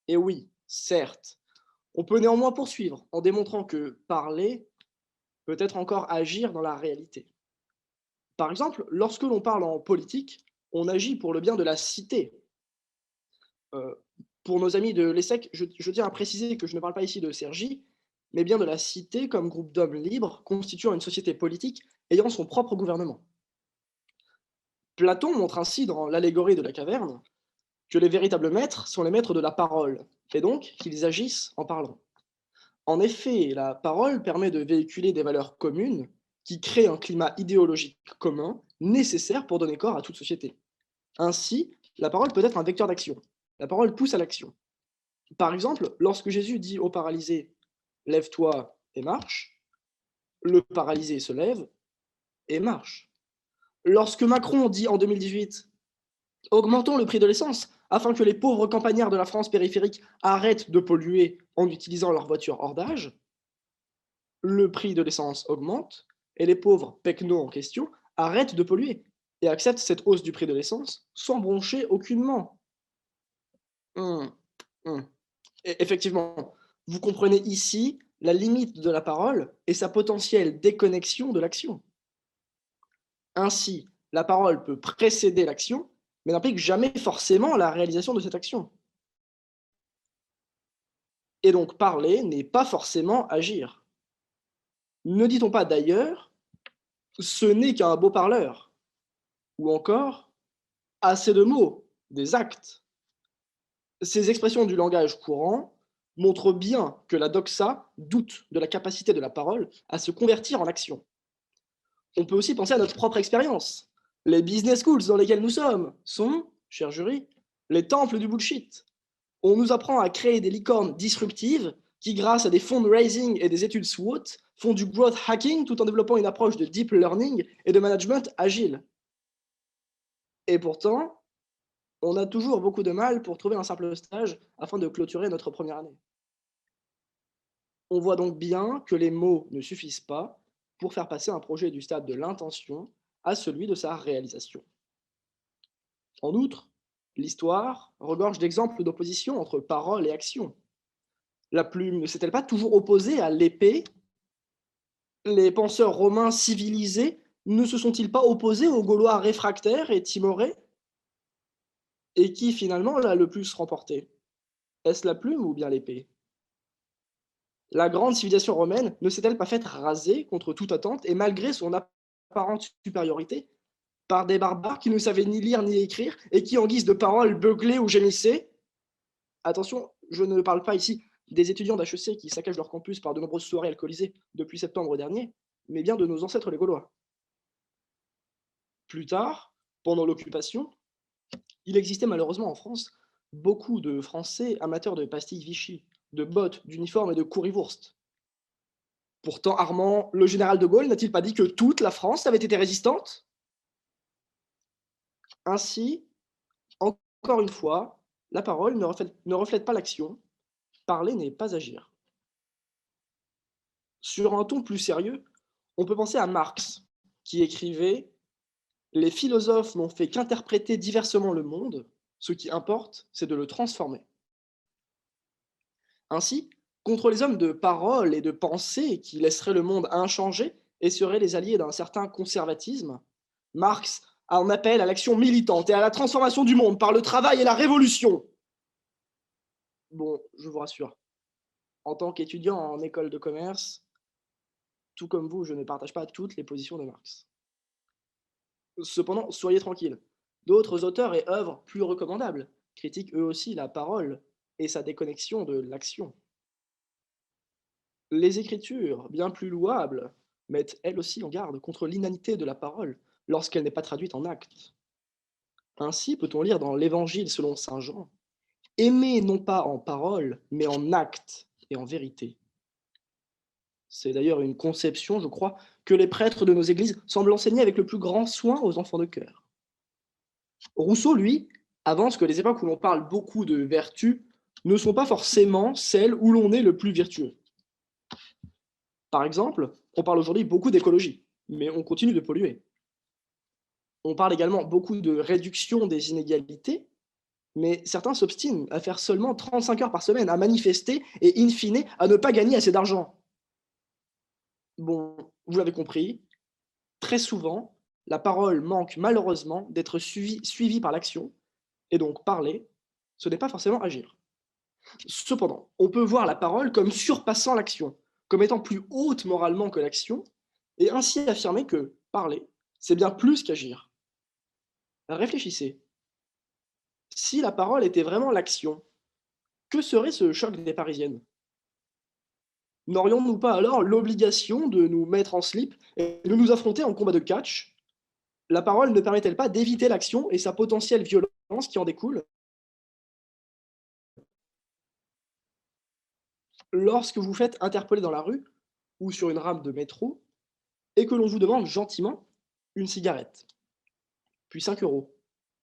Et oui, certes, on peut néanmoins poursuivre en démontrant que parler peut être encore agir dans la réalité. Par exemple, lorsque l'on parle en politique, on agit pour le bien de la cité. Pour nos amis de l'ESSEC, je tiens à préciser que je ne parle pas ici de Cergy, mais bien de la cité comme groupe d'hommes libres constituant une société politique ayant son propre gouvernement. Platon montre ainsi dans l'allégorie de la caverne que les véritables maîtres sont les maîtres de la parole, et donc qu'ils agissent en parlant. En effet, la parole permet de véhiculer des valeurs communes qui créent un climat idéologique commun nécessaire pour donner corps à toute société. Ainsi, la parole peut être un vecteur d'action. La parole pousse à l'action. Par exemple, lorsque Jésus dit au paralysé « Lève-toi et marche », le paralysé se lève et marche. Lorsque Macron dit en 2018 « Augmentons le prix de l'essence afin que les pauvres campagnards de la France périphérique arrêtent de polluer en utilisant leur voiture hors d'âge », le prix de l'essence augmente et les pauvres pecnos en question arrêtent de polluer et acceptent cette hausse du prix de l'essence sans broncher aucunement. Effectivement, vous comprenez ici la limite de la parole et sa potentielle déconnexion de l'action. Ainsi, la parole peut précéder l'action, mais n'implique jamais forcément la réalisation de cette action. Et donc parler n'est pas forcément agir. Ne dit-on pas d'ailleurs « ce n'est qu'un beau parleur » ou encore « assez de mots, des actes ». Ces expressions du langage courant montrent bien que la doxa doute de la capacité de la parole à se convertir en action. On peut aussi penser à notre propre expérience. Les business schools dans lesquels nous sommes sont, cher jury, les temples du bullshit. On nous apprend à créer des licornes disruptives qui, grâce à des fundraising et des études SWOT, font du growth hacking tout en développant une approche de deep learning et de management agile. Et pourtant, On a toujours beaucoup de mal pour trouver un simple stage afin de clôturer notre première année. On voit donc bien que les mots ne suffisent pas pour faire passer un projet du stade de l'intention à celui de sa réalisation. En outre, l'histoire regorge d'exemples d'opposition entre parole et action. La plume ne s'est-elle pas toujours opposée à l'épée? Les penseurs romains civilisés ne se sont-ils pas opposés aux Gaulois réfractaires et timorés? Et qui finalement l'a le plus remporté? Est-ce la plume ou bien l'épée? La grande civilisation romaine ne s'est-elle pas faite raser contre toute attente et malgré son apparente supériorité par des barbares qui ne savaient ni lire ni écrire et qui, en guise de paroles, beuglaient ou gémissaient? Attention, je ne parle pas ici des étudiants d'HEC qui saccagent leur campus par de nombreuses soirées alcoolisées depuis septembre dernier, mais bien de nos ancêtres les Gaulois. Plus tard, pendant l'occupation, il existait malheureusement en France beaucoup de Français amateurs de pastilles Vichy, de bottes, d'uniformes et de currywurst. Pourtant, Armand, le général de Gaulle, n'a-t-il pas dit que toute la France avait été résistante? Ainsi, encore une fois, la parole ne reflète pas l'action. Parler n'est pas agir. Sur un ton plus sérieux, on peut penser à Marx, qui écrivait « Les philosophes n'ont fait qu'interpréter diversement le monde, ce qui importe, c'est de le transformer. » Ainsi, contre les hommes de parole et de pensée qui laisseraient le monde inchangé et seraient les alliés d'un certain conservatisme, Marx en appelle à l'action militante et à la transformation du monde par le travail et la révolution. Bon, je vous rassure, en tant qu'étudiant en école de commerce, tout comme vous, je ne partage pas toutes les positions de Marx. Cependant, soyez tranquilles, d'autres auteurs et œuvres plus recommandables critiquent eux aussi la parole et sa déconnexion de l'action. Les Écritures, bien plus louables, mettent elles aussi en garde contre l'inanité de la parole lorsqu'elle n'est pas traduite en actes. Ainsi peut-on lire dans l'Évangile selon saint Jean « Aimez non pas en parole, mais en actes et en vérité ». C'est d'ailleurs une conception, je crois, que les prêtres de nos églises semblent enseigner avec le plus grand soin aux enfants de chœur. Rousseau, lui, avance que les époques où l'on parle beaucoup de vertu ne sont pas forcément celles où l'on est le plus vertueux. Par exemple, on parle aujourd'hui beaucoup d'écologie, mais on continue de polluer. On parle également beaucoup de réduction des inégalités, mais certains s'obstinent à faire seulement 35 heures par semaine, à manifester et in fine à ne pas gagner assez d'argent. Bon, vous l'avez compris, très souvent, la parole manque malheureusement d'être suivie par l'action, et donc parler, ce n'est pas forcément agir. Cependant, on peut voir la parole comme surpassant l'action, comme étant plus haute moralement que l'action, et ainsi affirmer que parler, c'est bien plus qu'agir. Réfléchissez. Si la parole était vraiment l'action, que serait ce choc des Parisiennes? N'aurions-nous pas alors l'obligation de nous mettre en slip et de nous affronter en combat de catch? La parole ne permet-elle pas d'éviter l'action et sa potentielle violence qui en découle? Lorsque vous faites interpeller dans la rue ou sur une rame de métro et que l'on vous demande gentiment une cigarette, puis 5 €,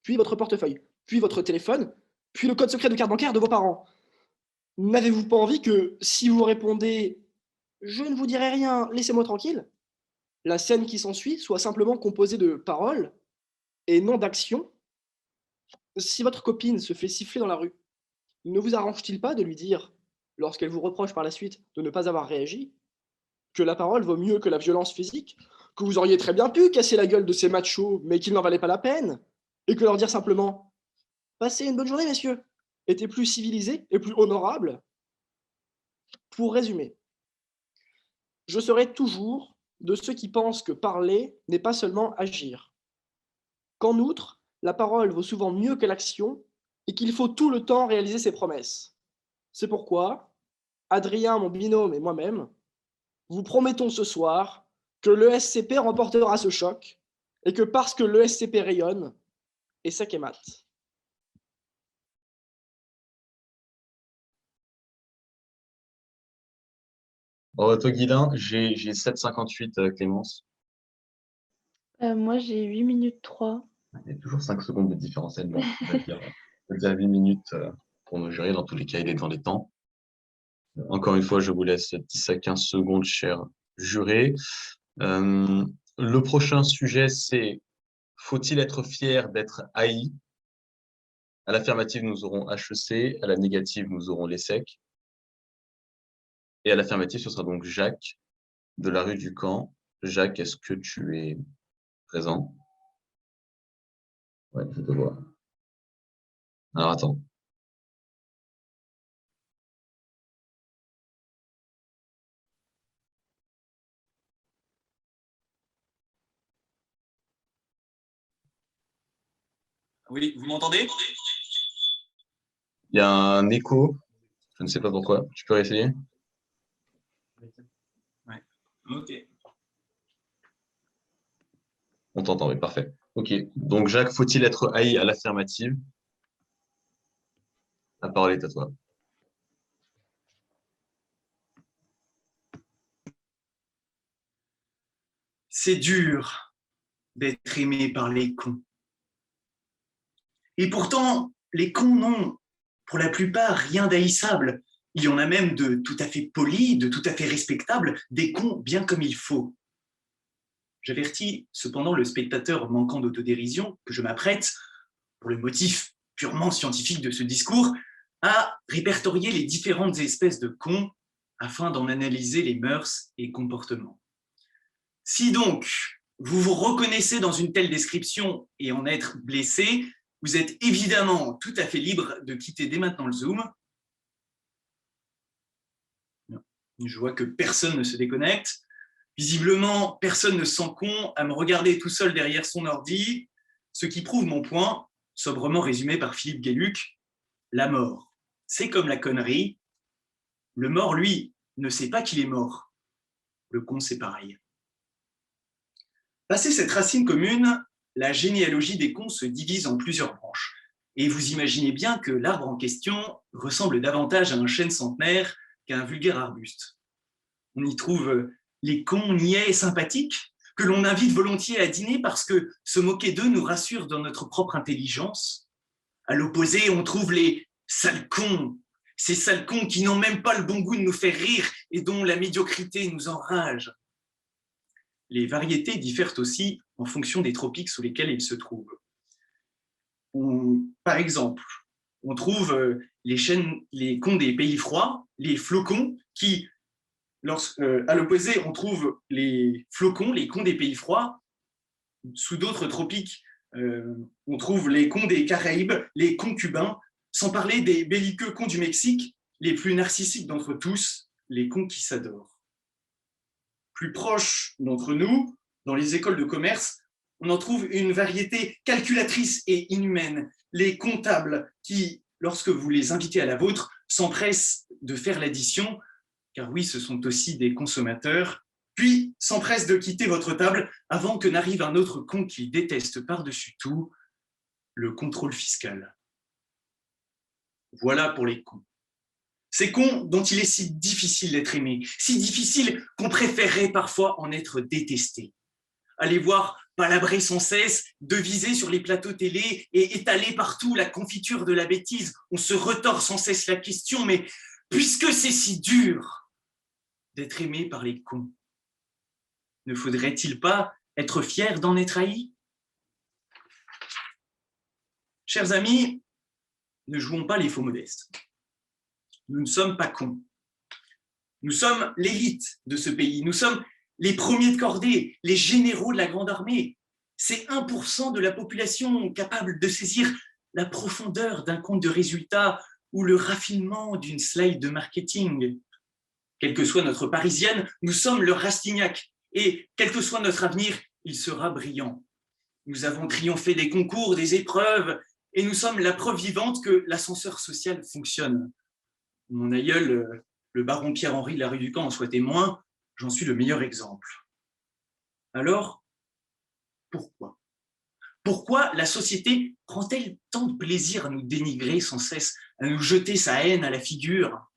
puis votre portefeuille, puis votre téléphone, puis le code secret de carte bancaire de vos parents, n'avez-vous pas envie que si vous répondez « Je ne vous dirai rien, laissez-moi tranquille », la scène qui s'ensuit soit simplement composée de paroles et non d'actions? Si votre copine se fait siffler dans la rue, ne vous arrange-t-il pas de lui dire, lorsqu'elle vous reproche par la suite de ne pas avoir réagi, que la parole vaut mieux que la violence physique, que vous auriez très bien pu casser la gueule de ces machos, mais qu'il n'en valait pas la peine, et que leur dire simplement « Passez une bonne journée, messieurs », était plus civilisé et plus honorable? Pour résumer, je serai toujours de ceux qui pensent que parler n'est pas seulement agir, qu'en outre, la parole vaut souvent mieux que l'action et qu'il faut tout le temps réaliser ses promesses. C'est pourquoi, Adrien, mon binôme et moi-même, vous promettons ce soir que l'ESCP remportera ce choc et que parce que l'ESCP rayonne, et sec et mat. Oh, toi, Guilain, j'ai 7,58, Clémence. Moi, j'ai 8 minutes 3. Il y a toujours 5 secondes de différentiel. Bon, on va dire 8 minutes pour nos jurés. Dans tous les cas, il est dans les temps. Encore une fois, je vous laisse 10 à 15 secondes, chers jurés. Le prochain sujet, c'est faut-il être fier d'être haï? À l'affirmative, nous aurons HEC. À la négative, nous aurons l'ESSEC. Et à l'affirmative, ce sera donc Jacques de la rue du Camp. Jacques, est-ce que tu es présent? Ouais, je te vois. Alors, attends. Oui, vous m'entendez? Il y a un écho. Je ne sais pas pourquoi. Tu peux réessayer? Ouais. Ok. On t'entend, oui, parfait. OK. Donc, Jacques, faut-il être haï à l'affirmative? La parole est à toi. C'est dur d'être aimé par les cons. Et pourtant, les cons n'ont, pour la plupart, rien d'haïssable. Il y en a même de tout à fait polis, de tout à fait respectables, des cons bien comme il faut. J'avertis cependant le spectateur manquant d'autodérision que je m'apprête, pour le motif purement scientifique de ce discours, à répertorier les différentes espèces de cons afin d'en analyser les mœurs et comportements. Si donc vous vous reconnaissez dans une telle description et en être blessé, vous êtes évidemment tout à fait libre de quitter dès maintenant le Zoom. Je vois que personne ne se déconnecte. Visiblement, personne ne se sent con à me regarder tout seul derrière son ordi, ce qui prouve mon point, sobrement résumé par Philippe Gueluc, la mort. C'est comme la connerie. Le mort, lui, ne sait pas qu'il est mort. Le con, c'est pareil. Passé cette racine commune, la généalogie des cons se divise en plusieurs branches. Et vous imaginez bien que l'arbre en question ressemble davantage à un chêne centenaire qu'à un vulgaire arbuste. On y trouve les cons niais et sympathiques, que l'on invite volontiers à dîner parce que se moquer d'eux nous rassure dans notre propre intelligence. À l'opposé, on trouve les sales cons, ces sales cons qui n'ont même pas le bon goût de nous faire rire et dont la médiocrité nous enrage. Les variétés diffèrent aussi en fonction des tropiques sous lesquels ils se trouvent. Par exemple, on trouve les cons des pays froids, les flocons, qui, à l'opposé, on trouve les flocons, les cons des pays froids. Sous d'autres tropiques, on trouve les cons des Caraïbes, les cons cubains, sans parler des belliqueux cons du Mexique, les plus narcissiques d'entre tous, les cons qui s'adorent. Plus proche d'entre nous, dans les écoles de commerce, on en trouve une variété calculatrice et inhumaine. Les comptables qui, lorsque vous les invitez à la vôtre, s'empressent de faire l'addition, car oui, ce sont aussi des consommateurs, puis s'empressent de quitter votre table avant que n'arrive un autre con qu'ils détestent par-dessus tout, le contrôle fiscal. Voilà pour les cons. Ces cons dont il est si difficile d'être aimé, si difficile qu'on préférerait parfois en être détesté. Allez voir palabrer sans cesse, deviser sur les plateaux télé et étaler partout la confiture de la bêtise. On se retord sans cesse la question, mais puisque c'est si dur d'être aimé par les cons, ne faudrait-il pas être fier d'en être haï? Chers amis, ne jouons pas les faux modestes. Nous ne sommes pas cons. Nous sommes l'élite de ce pays. Nous sommes les premiers de cordée, les généraux de la grande armée. C'est 1% de la population capable de saisir la profondeur d'un compte de résultats ou le raffinement d'une slide de marketing. Quelle que soit notre parisienne, nous sommes le Rastignac. Et quel que soit notre avenir, il sera brillant. Nous avons triomphé des concours, des épreuves, et nous sommes la preuve vivante que l'ascenseur social fonctionne. Mon aïeul, le baron Pierre-Henri de la rue du Camp en soit témoin, j'en suis le meilleur exemple. Alors, pourquoi? Pourquoi la société prend-elle tant de plaisir à nous dénigrer sans cesse, à nous jeter sa haine à la figure?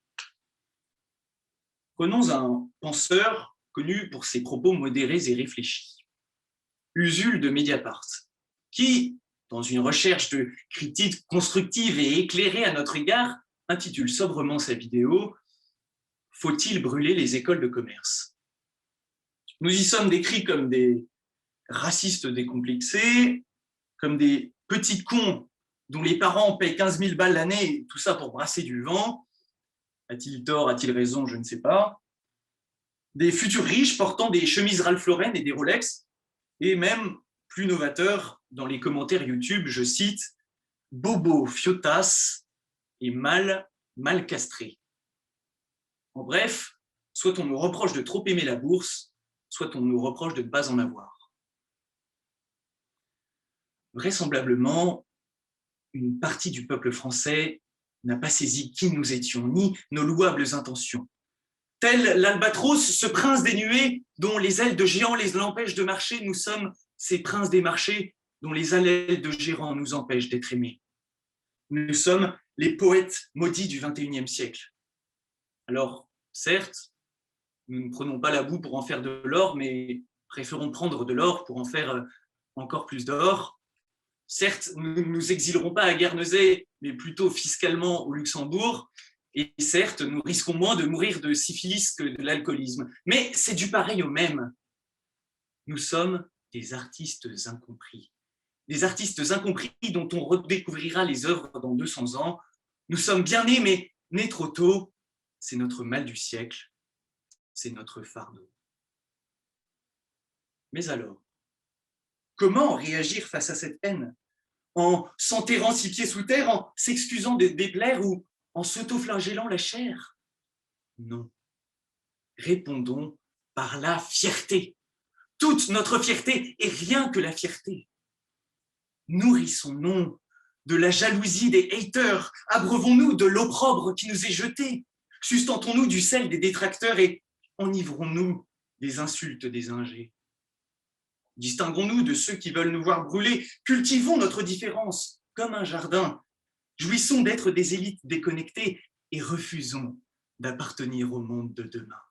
Prenons un penseur connu pour ses propos modérés et réfléchis, Usul de Mediapart, qui, dans une recherche de critique constructive et éclairée à notre égard, intitule sobrement sa vidéo « Faut-il brûler les écoles de commerce ?» Nous y sommes décrits comme des racistes décomplexés, comme des petits cons dont les parents payent 15 000 balles l'année, tout ça pour brasser du vent. A-t-il tort, a-t-il raison, je ne sais pas. Des futurs riches portant des chemises Ralph Lauren et des Rolex, et même, plus novateur, dans les commentaires YouTube, je cite « Bobo, fiotas et mal castré ». En bref, soit on nous reproche de trop aimer la bourse, soit on nous reproche de ne pas en avoir. Vraisemblablement, une partie du peuple français n'a pas saisi qui nous étions, ni nos louables intentions. Tel l'albatros, ce prince des nuées, dont les ailes de géant les empêchent de marcher, nous sommes ces princes des marchés, dont les ailes de géant nous empêchent d'être aimés. Nous sommes les poètes maudits du XXIe siècle. Alors, certes, nous ne prenons pas la boue pour en faire de l'or, mais préférons prendre de l'or pour en faire encore plus d'or. Certes, nous ne nous exilerons pas à Guernesey, mais plutôt fiscalement au Luxembourg. Et certes, nous risquons moins de mourir de syphilis que de l'alcoolisme. Mais c'est du pareil au même. Nous sommes des artistes incompris. Des artistes incompris dont on redécouvrira les œuvres dans 200 ans. Nous sommes bien nés, mais nés trop tôt. C'est notre mal du siècle. C'est notre fardeau. Mais alors, comment réagir face à cette haine? En s'enterrant 6 pieds sous terre, en s'excusant de déplaire ou en s'autoflagellant la chair? Non. Répondons par la fierté. Toute notre fierté et rien que la fierté. Nourrissons-nous de la jalousie des haters, abreuvons-nous de l'opprobre qui nous est jeté, sustentons-nous du sel des détracteurs et enivrons-nous des insultes des ingés. Distinguons-nous de ceux qui veulent nous voir brûler, cultivons notre différence comme un jardin, jouissons d'être des élites déconnectées et refusons d'appartenir au monde de demain.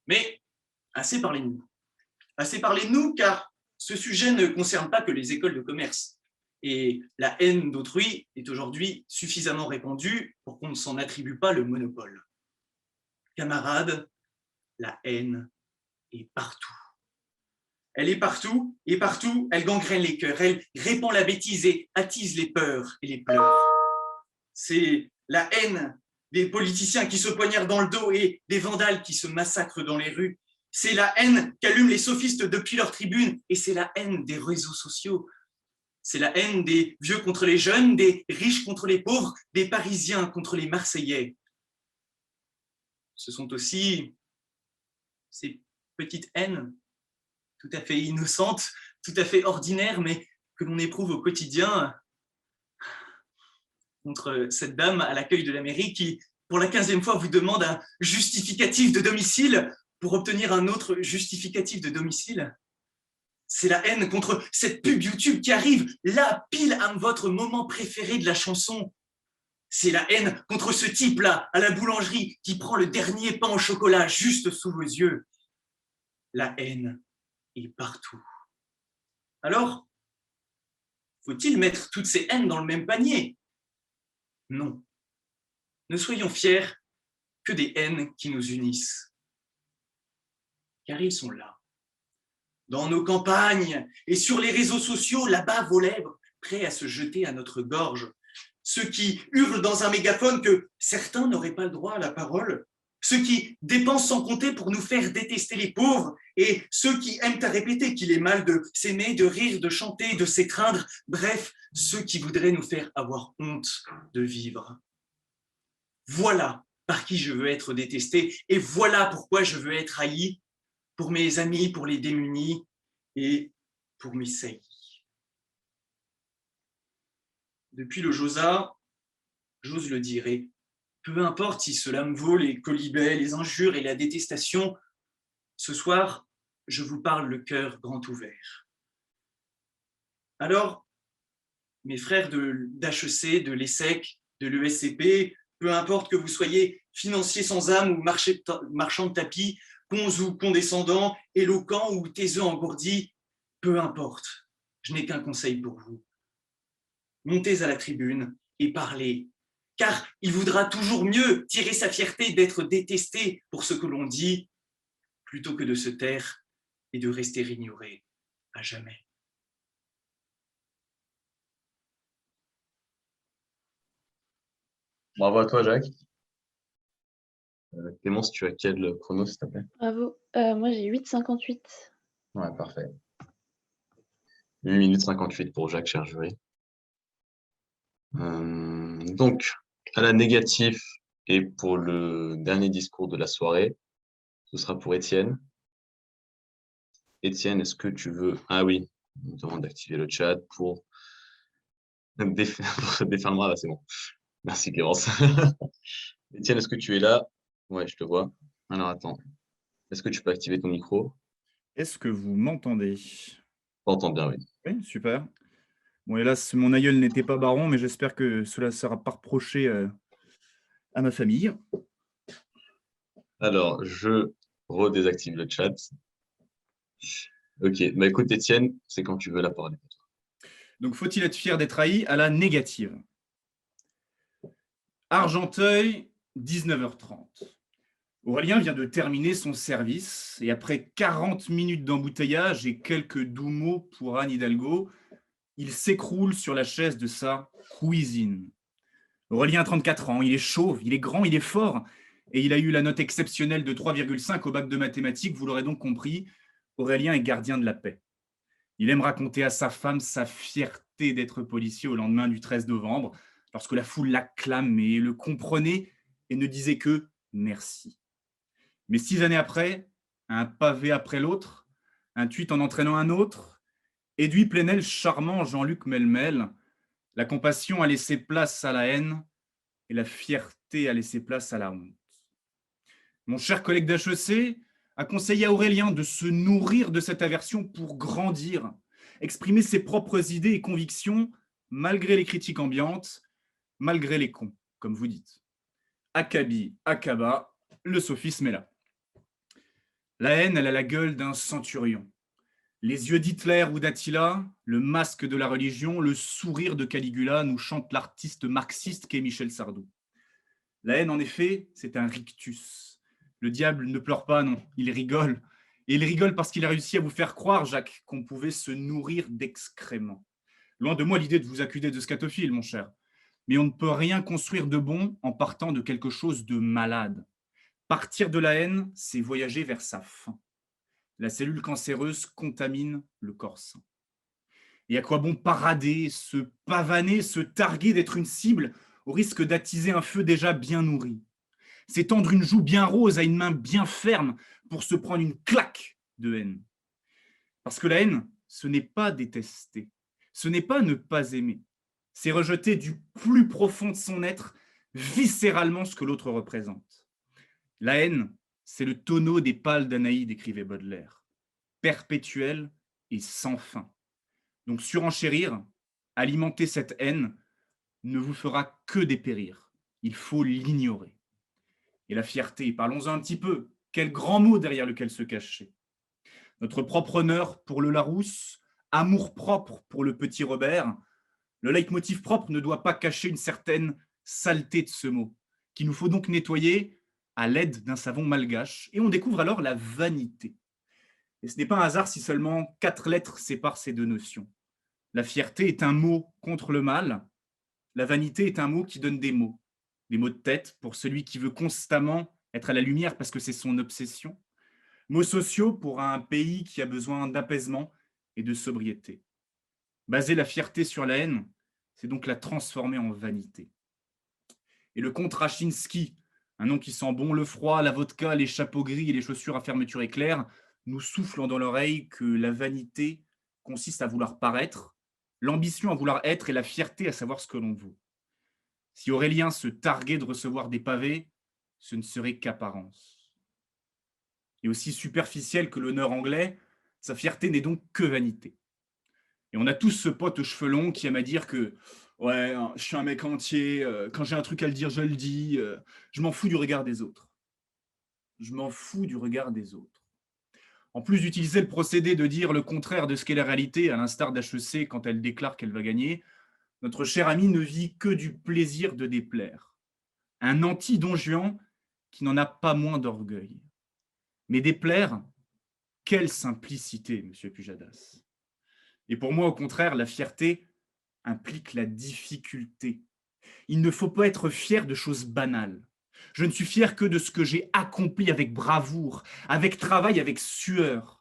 Mais assez parlé de nous. Assez parlé de nous car ce sujet ne concerne pas que les écoles de commerce. Et la haine d'autrui est aujourd'hui suffisamment répandue pour qu'on ne s'en attribue pas le monopole. Camarades, la haine est partout. Elle est partout, et partout, elle gangrène les cœurs, elle répand la bêtise et attise les peurs et les pleurs. C'est la haine des politiciens qui se poignardent dans le dos et des vandales qui se massacrent dans les rues. C'est la haine qu'allument les sophistes depuis leur tribune, et c'est la haine des réseaux sociaux. C'est la haine des vieux contre les jeunes, des riches contre les pauvres, des Parisiens contre les Marseillais. Ce sont aussi ces petites haines tout à fait innocentes, tout à fait ordinaires, mais que l'on éprouve au quotidien contre cette dame à l'accueil de la mairie qui, pour la 15e fois, vous demande un justificatif de domicile pour obtenir un autre justificatif de domicile. C'est la haine contre cette pub YouTube qui arrive là, pile à votre moment préféré de la chanson. C'est la haine contre ce type-là, à la boulangerie, qui prend le dernier pain au chocolat juste sous vos yeux. La haine est partout. Alors, faut-il mettre toutes ces haines dans le même panier? Non. Ne soyons fiers que des haines qui nous unissent. Car ils sont là. Dans nos campagnes et sur les réseaux sociaux, là-bas, vos lèvres, prêts à se jeter à notre gorge. Ceux qui hurlent dans un mégaphone que certains n'auraient pas le droit à la parole. Ceux qui dépensent sans compter pour nous faire détester les pauvres. Et ceux qui aiment à répéter qu'il est mal de s'aimer, de rire, de chanter, de s'étreindre. Bref, ceux qui voudraient nous faire avoir honte de vivre. Voilà par qui je veux être détesté et voilà pourquoi je veux être haï. Pour mes amis, pour les démunis et pour mes saillies. Depuis le Josa, j'ose le dire, et peu importe si cela me vaut les quolibets, les injures et la détestation, ce soir, je vous parle le cœur grand ouvert. Alors, mes frères d'HEC, de l'ESSEC, de l'ESCP, peu importe que vous soyez financiers sans âme ou marchands de tapis, cons ou condescendants, éloquents ou taiseux engourdis, peu importe. je n'ai qu'un conseil pour vous. Montez à la tribune et parlez, car il voudra toujours mieux tirer sa fierté d'être détesté pour ce que l'on dit, plutôt que de se taire et de rester ignoré à jamais. Bravo à toi, Jacques. Clémence, tu as quel chrono, s'il te plaît? Bravo. Moi, j'ai 8,58. Ouais, parfait. 8 minutes 58 pour Jacques, cher jury. Donc, à la négative et pour le dernier discours de la soirée, ce sera pour Étienne. Étienne, est-ce que tu veux... Ah oui, on me demande d'activer le chat pour défaire le bras, là, c'est bon. Merci Clémence. Étienne, est-ce que tu es là? Ouais, je te vois. Alors attends, est-ce que tu peux activer ton micro? Est-ce que vous m'entendez? On t'entend bien, oui. Oui, super. Bon, hélas, mon aïeul n'était pas baron, mais j'espère que cela ne sera pas reproché à ma famille. Alors, je redésactive le chat. Ok, bah écoute Étienne, c'est quand tu veux la parole. Donc, faut-il être fier d'être haï? À la négative. Argenteuil, 19h30. Aurélien vient de terminer son service et après 40 minutes d'embouteillage et quelques doux mots pour Anne Hidalgo, il s'écroule sur la chaise de sa cuisine. Aurélien a 34 ans, il est chauve, il est grand, il est fort et il a eu la note exceptionnelle de 3,5 au bac de mathématiques, vous l'aurez donc compris, Aurélien est gardien de la paix. Il aime raconter à sa femme sa fierté d'être policier au lendemain du 13 novembre, lorsque la foule l'acclamait, le comprenait et ne disait que merci. Mais 6 années après, un pavé après l'autre, un tweet en entraînant un autre, Edoui Plenel charmant Jean-Luc Melmel, la compassion a laissé place à la haine et la fierté a laissé place à la honte. Mon cher collègue d'HEC a conseillé à Aurélien de se nourrir de cette aversion pour grandir, exprimer ses propres idées et convictions malgré les critiques ambiantes, malgré les cons, comme vous dites. Akabi, Akaba, le sophisme est là. La haine, elle a la gueule d'un centurion. Les yeux d'Hitler ou d'Attila, le masque de la religion, le sourire de Caligula, nous chante l'artiste marxiste qu'est Michel Sardou. La haine, en effet, c'est un rictus. Le diable ne pleure pas, non, il rigole. Et il rigole parce qu'il a réussi à vous faire croire, Jacques, qu'on pouvait se nourrir d'excréments. Loin de moi l'idée de vous accuser de scatophile, mon cher. Mais on ne peut rien construire de bon en partant de quelque chose de malade. Partir de la haine, c'est voyager vers sa fin. La cellule cancéreuse contamine le corps sain. Et à quoi bon parader, se pavaner, se targuer d'être une cible au risque d'attiser un feu déjà bien nourri? C'est tendre une joue bien rose à une main bien ferme pour se prendre une claque de haine. Parce que la haine, ce n'est pas détester, ce n'est pas ne pas aimer, c'est rejeter du plus profond de son être viscéralement ce que l'autre représente. La haine, c'est le tonneau des pales d'Anaïde, écrivait Baudelaire, perpétuel et sans fin. Donc surenchérir, alimenter cette haine ne vous fera que dépérir. Il faut l'ignorer. Et la fierté, parlons-en un petit peu. Quel grand mot derrière lequel se cacher. Notre propre honneur pour le Larousse, amour-propre pour le petit Robert. Le leitmotiv propre ne doit pas cacher une certaine saleté de ce mot, qu'il nous faut donc nettoyer à l'aide d'un savon malgache. Et on découvre alors la vanité. Et ce n'est pas un hasard si seulement 4 lettres séparent ces deux notions. La fierté est un mot contre le mal. La vanité est un mot qui donne des mots de tête pour celui qui veut constamment être à la lumière parce que c'est son obsession. Mots sociaux pour un pays qui a besoin d'apaisement et de sobriété. Baser la fierté sur la haine, c'est donc la transformer en vanité. Et le comte Rachinsky, un nom qui sent bon le froid, la vodka, les chapeaux gris et les chaussures à fermeture éclair, nous soufflant dans l'oreille que la vanité consiste à vouloir paraître, l'ambition à vouloir être et la fierté à savoir ce que l'on vaut. Si Aurélien se targuait de recevoir des pavés, ce ne serait qu'apparence. Et aussi superficiel que l'honneur anglais, sa fierté n'est donc que vanité. Et on a tous ce pote aux cheveux longs qui aime à dire que « ouais, je suis un mec entier, quand j'ai un truc à le dire, je le dis, je m'en fous du regard des autres. » Je m'en fous du regard des autres. En plus d'utiliser le procédé de dire le contraire de ce qu'est la réalité, à l'instar d'HEC quand elle déclare qu'elle va gagner, notre cher ami ne vit que du plaisir de déplaire. Un anti-Don Juan qui n'en a pas moins d'orgueil. Mais déplaire, quelle simplicité, monsieur Pujadas. Et pour moi, au contraire, la fierté implique la difficulté. Il ne faut pas être fier de choses banales. Je ne suis fier que de ce que j'ai accompli avec bravoure, avec travail, avec sueur.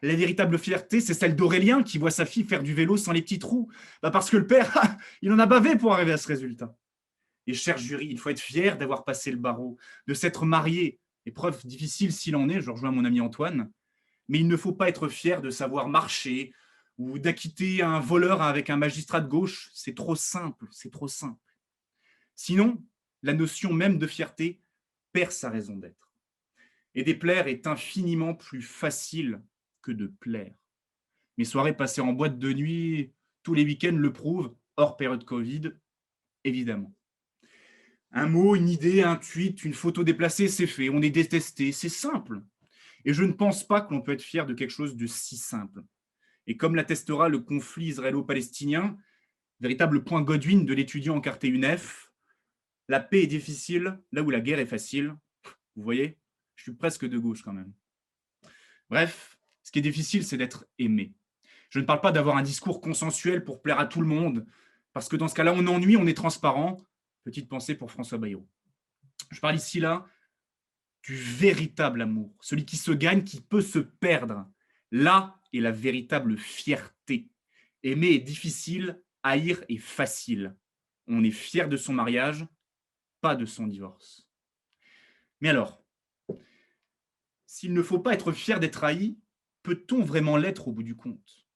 La véritable fierté, c'est celle d'Aurélien qui voit sa fille faire du vélo sans les petits trous. Parce que le père, il en a bavé pour arriver à ce résultat. Et cher jury, il faut être fier d'avoir passé le barreau, de s'être marié. Épreuve difficile s'il en est, je rejoins mon ami Antoine. Mais il ne faut pas être fier de savoir marcher ou d'acquitter un voleur avec un magistrat de gauche. C'est trop simple, c'est trop simple. Sinon, la notion même de fierté perd sa raison d'être. Et déplaire est infiniment plus facile que de plaire. Mes soirées passées en boîte de nuit tous les week-ends le prouvent, hors période Covid, évidemment. Un mot, une idée, un tweet, une photo déplacée, c'est fait, on est détesté, c'est simple. Et je ne pense pas que l'on peut être fier de quelque chose de si simple. Et comme l'attestera le conflit israélo-palestinien, véritable point Godwin de l'étudiant encarté UNEF, la paix est difficile là où la guerre est facile. Vous voyez, je suis presque de gauche quand même. Bref, ce qui est difficile, c'est d'être aimé. Je ne parle pas d'avoir un discours consensuel pour plaire à tout le monde, parce que dans ce cas-là, on ennuie, on est transparent. Petite pensée pour François Bayrou. Je parle ici là du véritable amour, celui qui se gagne, qui peut se perdre. Là est la véritable fierté. Aimer est difficile, haïr est facile. On est fier de son mariage, pas de son divorce. Mais alors, s'il ne faut pas être fier d'être haï, peut-on vraiment l'être au bout du compte?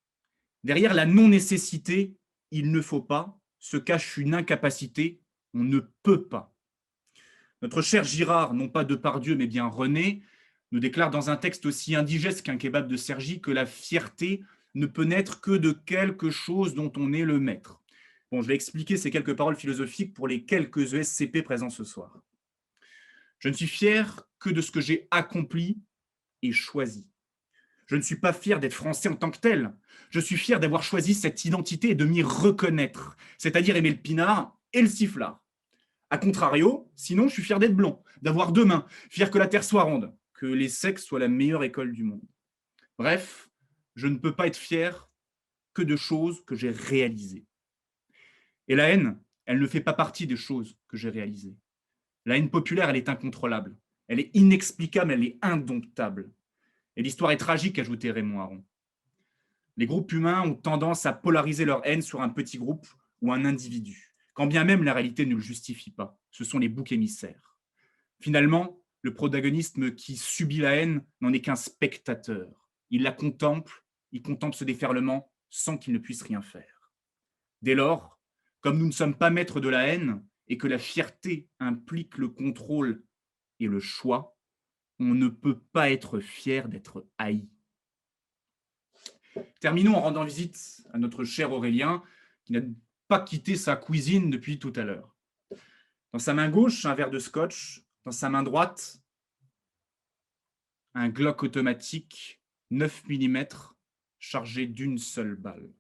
Derrière la non-nécessité, il ne faut pas, se cache une incapacité, on ne peut pas. Notre cher Girard, non pas Depardieu, mais bien René, nous déclare dans un texte aussi indigeste qu'un kebab de Cergy que la fierté ne peut naître que de quelque chose dont on est le maître. Bon, je vais expliquer ces quelques paroles philosophiques pour les quelques ESCP présents ce soir. Je ne suis fier que de ce que j'ai accompli et choisi. Je ne suis pas fier d'être français en tant que tel. Je suis fier d'avoir choisi cette identité et de m'y reconnaître, c'est-à-dire aimer le pinard et le sifflard. A contrario, sinon, je suis fier d'être blond, d'avoir deux mains, fier que la Terre soit ronde, que les sexes soient la meilleure école du monde. Bref, je ne peux pas être fier que de choses que j'ai réalisées. Et la haine, elle ne fait pas partie des choses que j'ai réalisées. La haine populaire, elle est incontrôlable. Elle est inexplicable, elle est indomptable. Et l'histoire est tragique, ajoutait Raymond Aron. Les groupes humains ont tendance à polariser leur haine sur un petit groupe ou un individu, quand bien même la réalité ne le justifie pas. Ce sont les boucs émissaires. Finalement, le protagoniste qui subit la haine n'en est qu'un spectateur. Il la contemple, il contemple ce déferlement sans qu'il ne puisse rien faire. Dès lors, comme nous ne sommes pas maîtres de la haine et que la fierté implique le contrôle et le choix, on ne peut pas être fier d'être haï. Terminons en rendant visite à notre cher Aurélien, qui n'a pas quitté sa cuisine depuis tout à l'heure. Dans sa main gauche, un verre de scotch. Dans sa main droite, un Glock automatique 9 mm chargé d'une seule balle.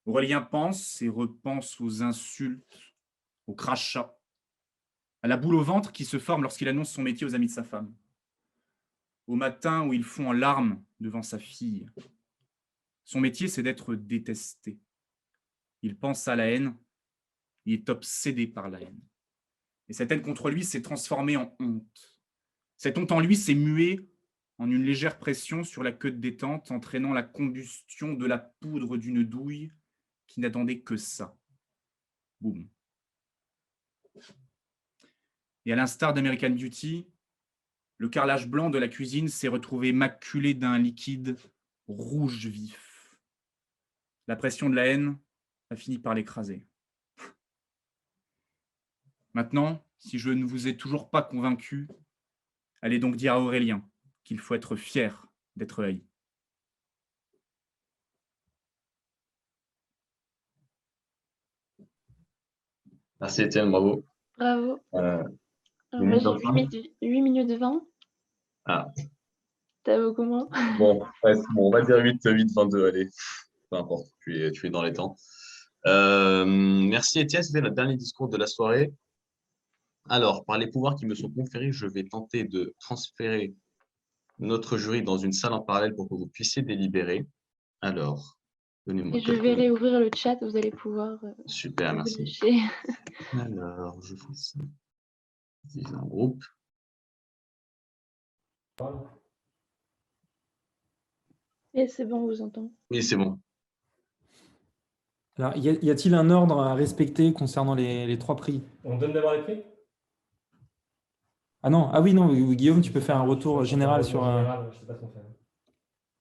Aurélien pense et repense aux insultes, aux crachats, à la boule au ventre qui se forme lorsqu'il annonce son métier aux amis de sa femme, au matin où il fond en larmes devant sa fille. Son métier, c'est d'être détesté. Il pense à la haine, il est obsédé par la haine. Et cette haine contre lui s'est transformée en honte. Cette honte en lui s'est muée en une légère pression sur la queue de détente, entraînant la combustion de la poudre d'une douille qui n'attendait que ça. Boum. Et à l'instar d'American Beauty, le carrelage blanc de la cuisine s'est retrouvé maculé d'un liquide rouge vif. La pression de la haine a fini par l'écraser. Maintenant, si je ne vous ai toujours pas convaincu, allez donc dire à Aurélien qu'il faut être fier d'être haï. Merci Étienne, bravo. Bravo. Euh, Alors, moi, j'ai 8 minutes 20. Ah, T'as beaucoup moins. Bon, ouais, c'est bon, on va dire 8, 22, allez. Peu importe, tu es dans les temps. Merci Étienne, c'était le dernier discours de la soirée. Alors, par les pouvoirs qui me sont conférés, je vais tenter de transférer notre jury dans une salle en parallèle pour que vous puissiez délibérer. Alors, donnez-moi Et je quelques vais minutes. réouvrir le chat, vous allez pouvoir Super, vous merci. lâcher. Alors, je fais ça. Diviser en groupe. Et c'est bon, on vous entend. Oui, c'est bon. Alors, y a-t-il un ordre à respecter concernant les 3 prix? On donne d'abord les prix? Ah non, ah oui, non, Guillaume, tu peux faire un retour général sur… Je sais pas ce qu'on fait.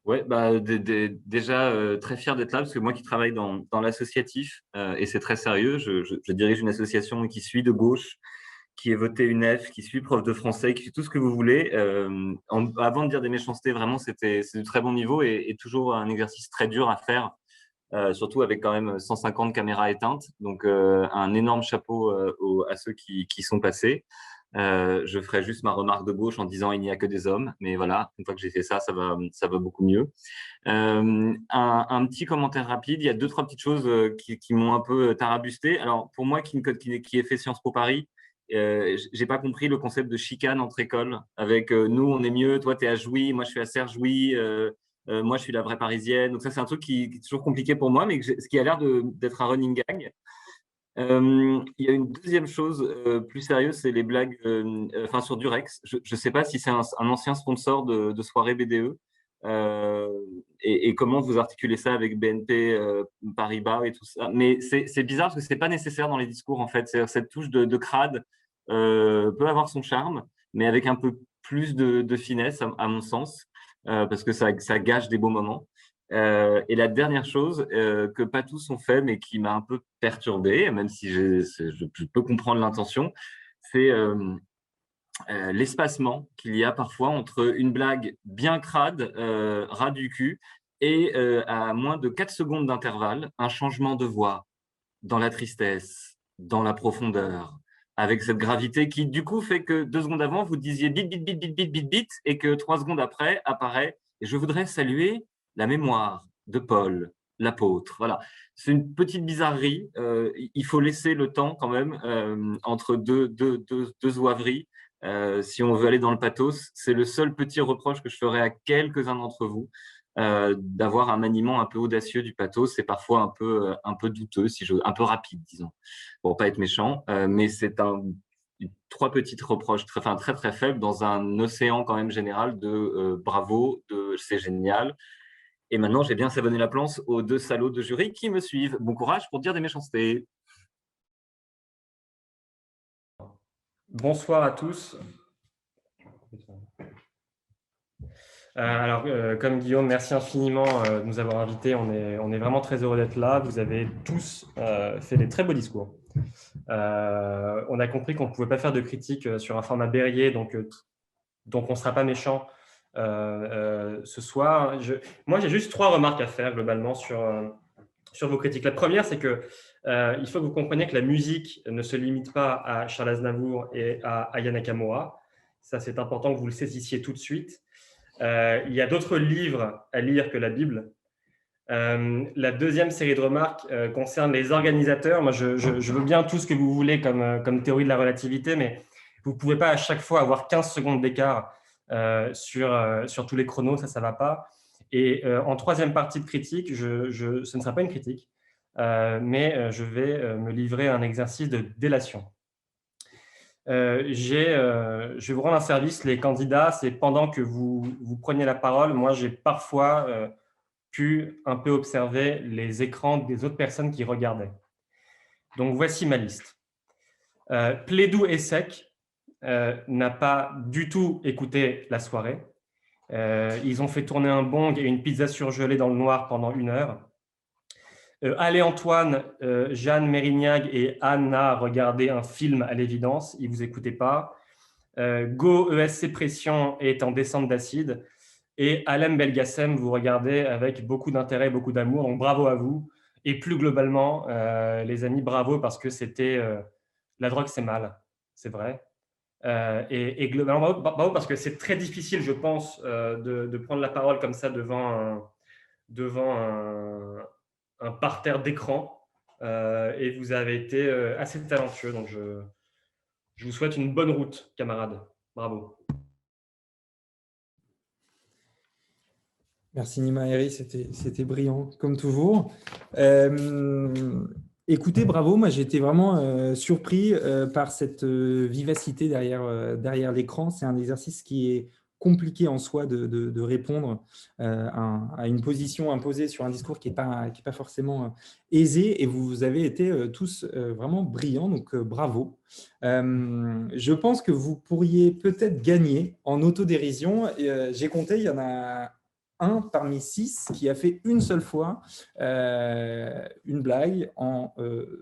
Ouais, bah, déjà très fier d'être là parce que moi qui travaille dans l'associatif et c'est très sérieux, je dirige une association qui suit de gauche, qui est votée UNEF, qui suit prof de français, qui suit tout ce que vous voulez. Avant de dire des méchancetés, vraiment, c'est du très bon niveau et toujours un exercice très dur à faire, surtout avec quand même 150 caméras éteintes. Donc, un énorme chapeau à ceux qui sont passés. Je ferai juste ma remarque de gauche en disant il n'y a que des hommes, mais voilà, une fois que j'ai fait ça, ça va beaucoup mieux. Un petit commentaire rapide, il y a 2-3 petites choses qui m'ont un peu tarabusté. Alors pour moi qui ai fait Sciences Po Paris, j'ai pas compris le concept de chicane entre écoles avec nous on est mieux, toi tu es à Jouy, moi je suis à Serre-Jouy, moi je suis la vraie parisienne. Donc ça c'est un truc qui est toujours compliqué pour moi, mais ce qui a l'air d'être un running gag. Il y a une deuxième chose plus sérieuse, c'est les blagues sur Durex. Je ne sais pas si c'est un ancien sponsor de soirée BDE et comment vous articulez ça avec BNP Paribas et tout ça. Mais c'est bizarre parce que ce n'est pas nécessaire dans les discours en fait. Cette touche de crade peut avoir son charme, mais avec un peu plus de finesse à mon sens, parce que ça gâche des beaux moments. Et la dernière chose que pas tous ont fait, mais qui m'a un peu perturbé, même si je peux comprendre l'intention, c'est l'espacement qu'il y a parfois entre une blague bien crade, ras du cul, et à moins de 4 secondes d'intervalle, un changement de voix dans la tristesse, dans la profondeur, avec cette gravité qui, du coup, fait que 2 secondes avant, vous disiez bit, bit, bit, bit, bit, bit, bit, et que 3 secondes après apparaît. Et je voudrais saluer la mémoire de Paul, l'apôtre. Voilà, c'est une petite bizarrerie. Il faut laisser le temps quand même entre deux zouaveries. Si on veut aller dans le pathos, c'est le seul petit reproche que je ferai à quelques-uns d'entre vous, d'avoir un maniement un peu audacieux du pathos. C'est parfois un peu douteux, un peu rapide, disons, pour pas être méchant. Mais c'est 3 petites reproches très, très faibles dans un océan quand même général de bravo, de c'est génial. Et maintenant, j'ai bien savonné la planche aux 2 salauds de jury qui me suivent. Bon courage pour dire des méchancetés. Bonsoir à tous. Comme Guillaume, merci infiniment de nous avoir invités. On est vraiment très heureux d'être là. Vous avez tous fait des très beaux discours. On a compris qu'on ne pouvait pas faire de critique sur un format Berryer, donc on ne sera pas méchant ce soir. Moi, j'ai juste 3 remarques à faire globalement sur vos critiques. La première, c'est que il faut que vous compreniez que la musique ne se limite pas à Charles Aznavour et à Aya Nakamura. Ça, c'est important que vous le saisissiez tout de suite. Il y a d'autres livres à lire que la Bible. La deuxième série de remarques concerne les organisateurs. Moi, je veux bien tout ce que vous voulez comme théorie de la relativité, mais vous ne pouvez pas à chaque fois avoir 15 secondes d'écart sur tous les chronos, ça ne va pas. Et en troisième partie de critique, ce ne sera pas une critique, mais je vais me livrer à un exercice de délation. Je vais vous rendre un service, les candidats, c'est pendant que vous preniez la parole, moi j'ai parfois pu un peu observer les écrans des autres personnes qui regardaient. Donc voici ma liste. Plédou et Sec n'a pas du tout écouté la soirée. Ils ont fait tourner un bong et une pizza surgelée dans le noir pendant 1 heure. Allez Antoine, Jeanne Mérignac et Anna regardaient un film à l'évidence, ils ne vous écoutaient pas. Go ESC Pression est en descente d'acide. Et Alem Belgassem, vous regardez avec beaucoup d'intérêt, beaucoup d'amour, donc bravo à vous. Et plus globalement, les amis, bravo parce que c'était… la drogue, c'est mal, c'est vrai. Et globalement, bravo, parce que c'est très difficile, je pense, de prendre la parole comme ça devant un parterre d'écran. Et vous avez été assez talentueux. Donc, je vous souhaite une bonne route, camarades. Bravo. Merci Nima Eri, c'était brillant, comme toujours. Écoutez, bravo, moi j'ai été vraiment surpris par cette vivacité derrière l'écran. C'est un exercice qui est compliqué en soi de répondre à une position imposée sur un discours qui n'est pas forcément aisé, et vous avez été tous vraiment brillants, donc bravo. Je pense que vous pourriez peut-être gagner en autodérision. J'ai compté, il y en a un parmi 6 qui a fait une seule fois une blague en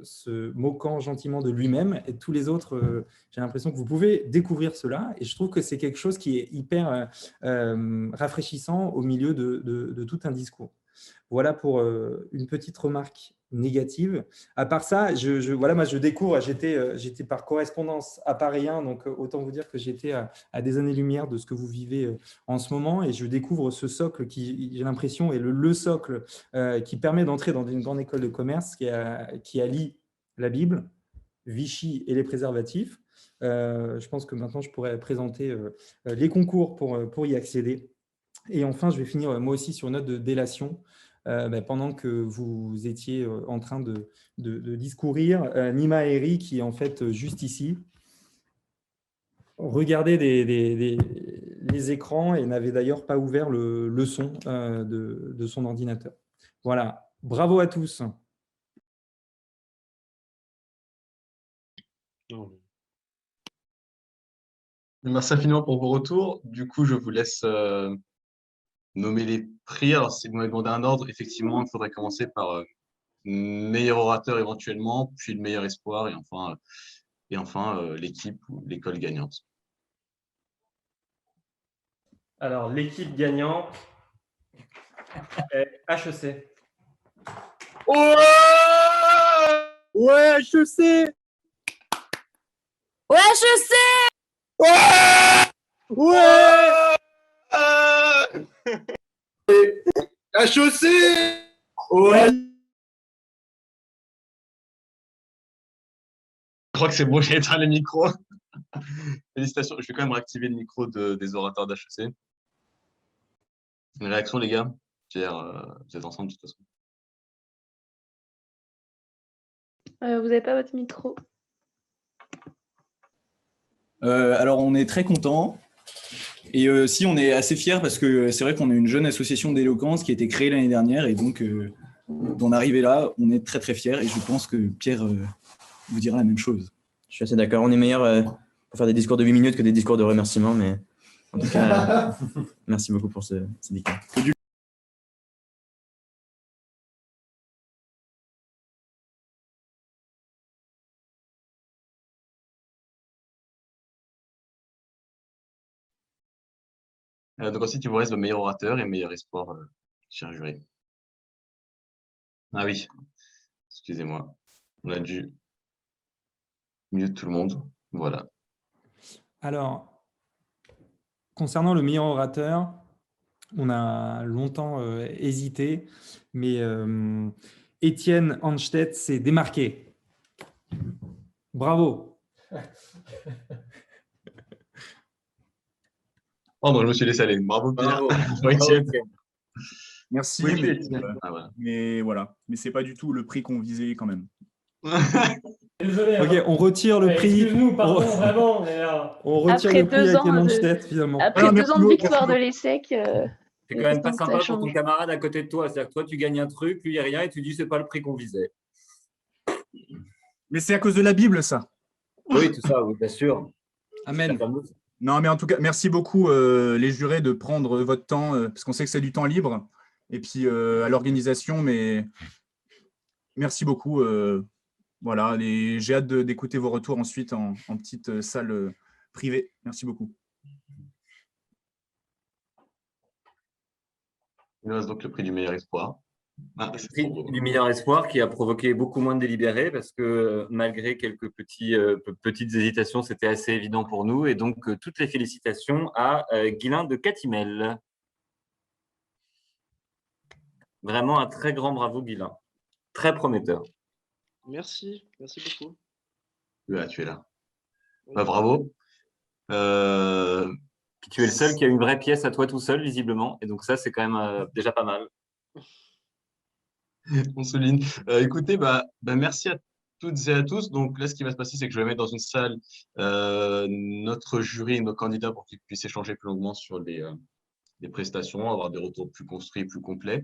se moquant gentiment de lui-même, et tous les autres, j'ai l'impression que vous pouvez découvrir cela, et je trouve que c'est quelque chose qui est hyper rafraîchissant au milieu de tout un discours. Voilà pour une petite remarque négative. À part ça, voilà, moi je découvre, j'étais par correspondance à Paris 1, donc autant vous dire que j'étais à des années-lumière de ce que vous vivez en ce moment, et je découvre ce socle qui, j'ai l'impression, est le socle qui permet d'entrer dans une grande école de commerce qui allie la Bible, Vichy et les préservatifs. Je pense que maintenant je pourrais présenter les concours pour y accéder. Et enfin, je vais finir moi aussi sur une note de délation. Pendant que vous étiez en train de discourir, Nima Eri, qui est en fait juste ici, regardait les écrans et n'avait d'ailleurs pas ouvert le son de son ordinateur. Voilà, bravo à tous. Merci infiniment pour vos retours. Du coup, je vous laisse nommer les prix. Alors, si vous m'avez demandé un ordre, effectivement, il faudrait commencer par meilleur orateur éventuellement, puis le meilleur espoir, et enfin l'équipe ou l'école gagnante. Alors, l'équipe gagnante est HEC. Ouais, ouais, HEC. Ouais, je sais. Ouais, ouais. HEC. Ouais. Je crois que c'est bon, j'ai éteint les micros. Félicitations. Je vais quand même réactiver le micro des orateurs d'HEC. Une réaction, les gars? Pierre, vous êtes ensemble de toute façon. Vous n'avez pas votre micro. Alors, on est très contents. Et aussi, on est assez fiers parce que c'est vrai qu'on est une jeune association d'éloquence qui a été créée l'année dernière. Et donc, d'en arriver là, on est très, très fiers. Et je pense que Pierre vous dira la même chose. Je suis assez d'accord. On est meilleur pour faire des discours de 8 minutes que des discours de remerciements. Mais en tout cas, merci beaucoup pour ce discours. Donc ensuite, il vous reste le meilleur orateur et meilleur espoir, cher jury. Ah oui, excusez-moi. On a dû mute tout le monde. Voilà. Alors, concernant le meilleur orateur, on a longtemps hésité, mais Étienne Hanstedt s'est démarqué. Bravo. Pardon, je me suis laissé aller. Bravo, Pierre. Bravo. Étienne. Merci, Oui, mais, Étienne. mais voilà. Mais c'est pas du tout le prix qu'on visait quand même. Désolé. Ok, on retire le prix. Excuse-nous, pardon, vraiment. Mais, on retire Après le prix 2 avec ans de- Hanstedt, finalement. Après 2 ans de victoire de l'ESSEC, C'est quand même pas que ça sympa pour ton change. camarade à côté de toi. C'est-à-dire que toi, tu gagnes un truc, lui, il n'y a rien, et tu dis c'est pas le prix qu'on visait. Mais c'est à cause de la Bible, ça. Oui, tout ça, oui, bien sûr. Amen. Non, mais en tout cas, merci beaucoup les jurés de prendre votre temps, parce qu'on sait que c'est du temps libre, et puis à l'organisation, mais merci beaucoup. Voilà, j'ai hâte d'écouter vos retours ensuite en petite salle privée. Merci beaucoup. Il nous reste donc le prix du meilleur espoir. C'est prix trop beau. du meilleur espoir qui a provoqué beaucoup moins de délibérés parce que malgré quelques petites hésitations, c'était assez évident pour nous. Et donc, toutes les félicitations à Guylain de Catimel. Vraiment un très grand bravo, Guylain. Très prometteur. Merci beaucoup. Tu es là. Bah, bravo. Puis tu es le seul qui a une vraie pièce à toi tout seul, visiblement. Et donc ça, c'est quand même déjà pas mal. On souligne. Écoutez, merci à toutes et à tous. Donc là, ce qui va se passer, c'est que je vais mettre dans une salle notre jury et nos candidats pour qu'ils puissent échanger plus longuement sur les prestations, avoir des retours plus construits, plus complets.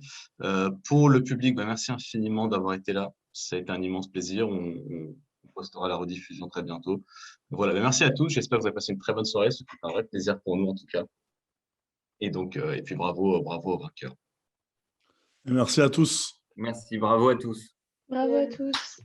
Pour le public, merci infiniment d'avoir été là. Ça a été un immense plaisir. On postera la rediffusion très bientôt. Voilà, merci à tous. J'espère que vous avez passé une très bonne soirée. C'était un vrai plaisir pour nous, en tout cas. Et donc, et puis bravo aux vainqueurs. Merci à tous. Merci, bravo à tous. Bravo à tous.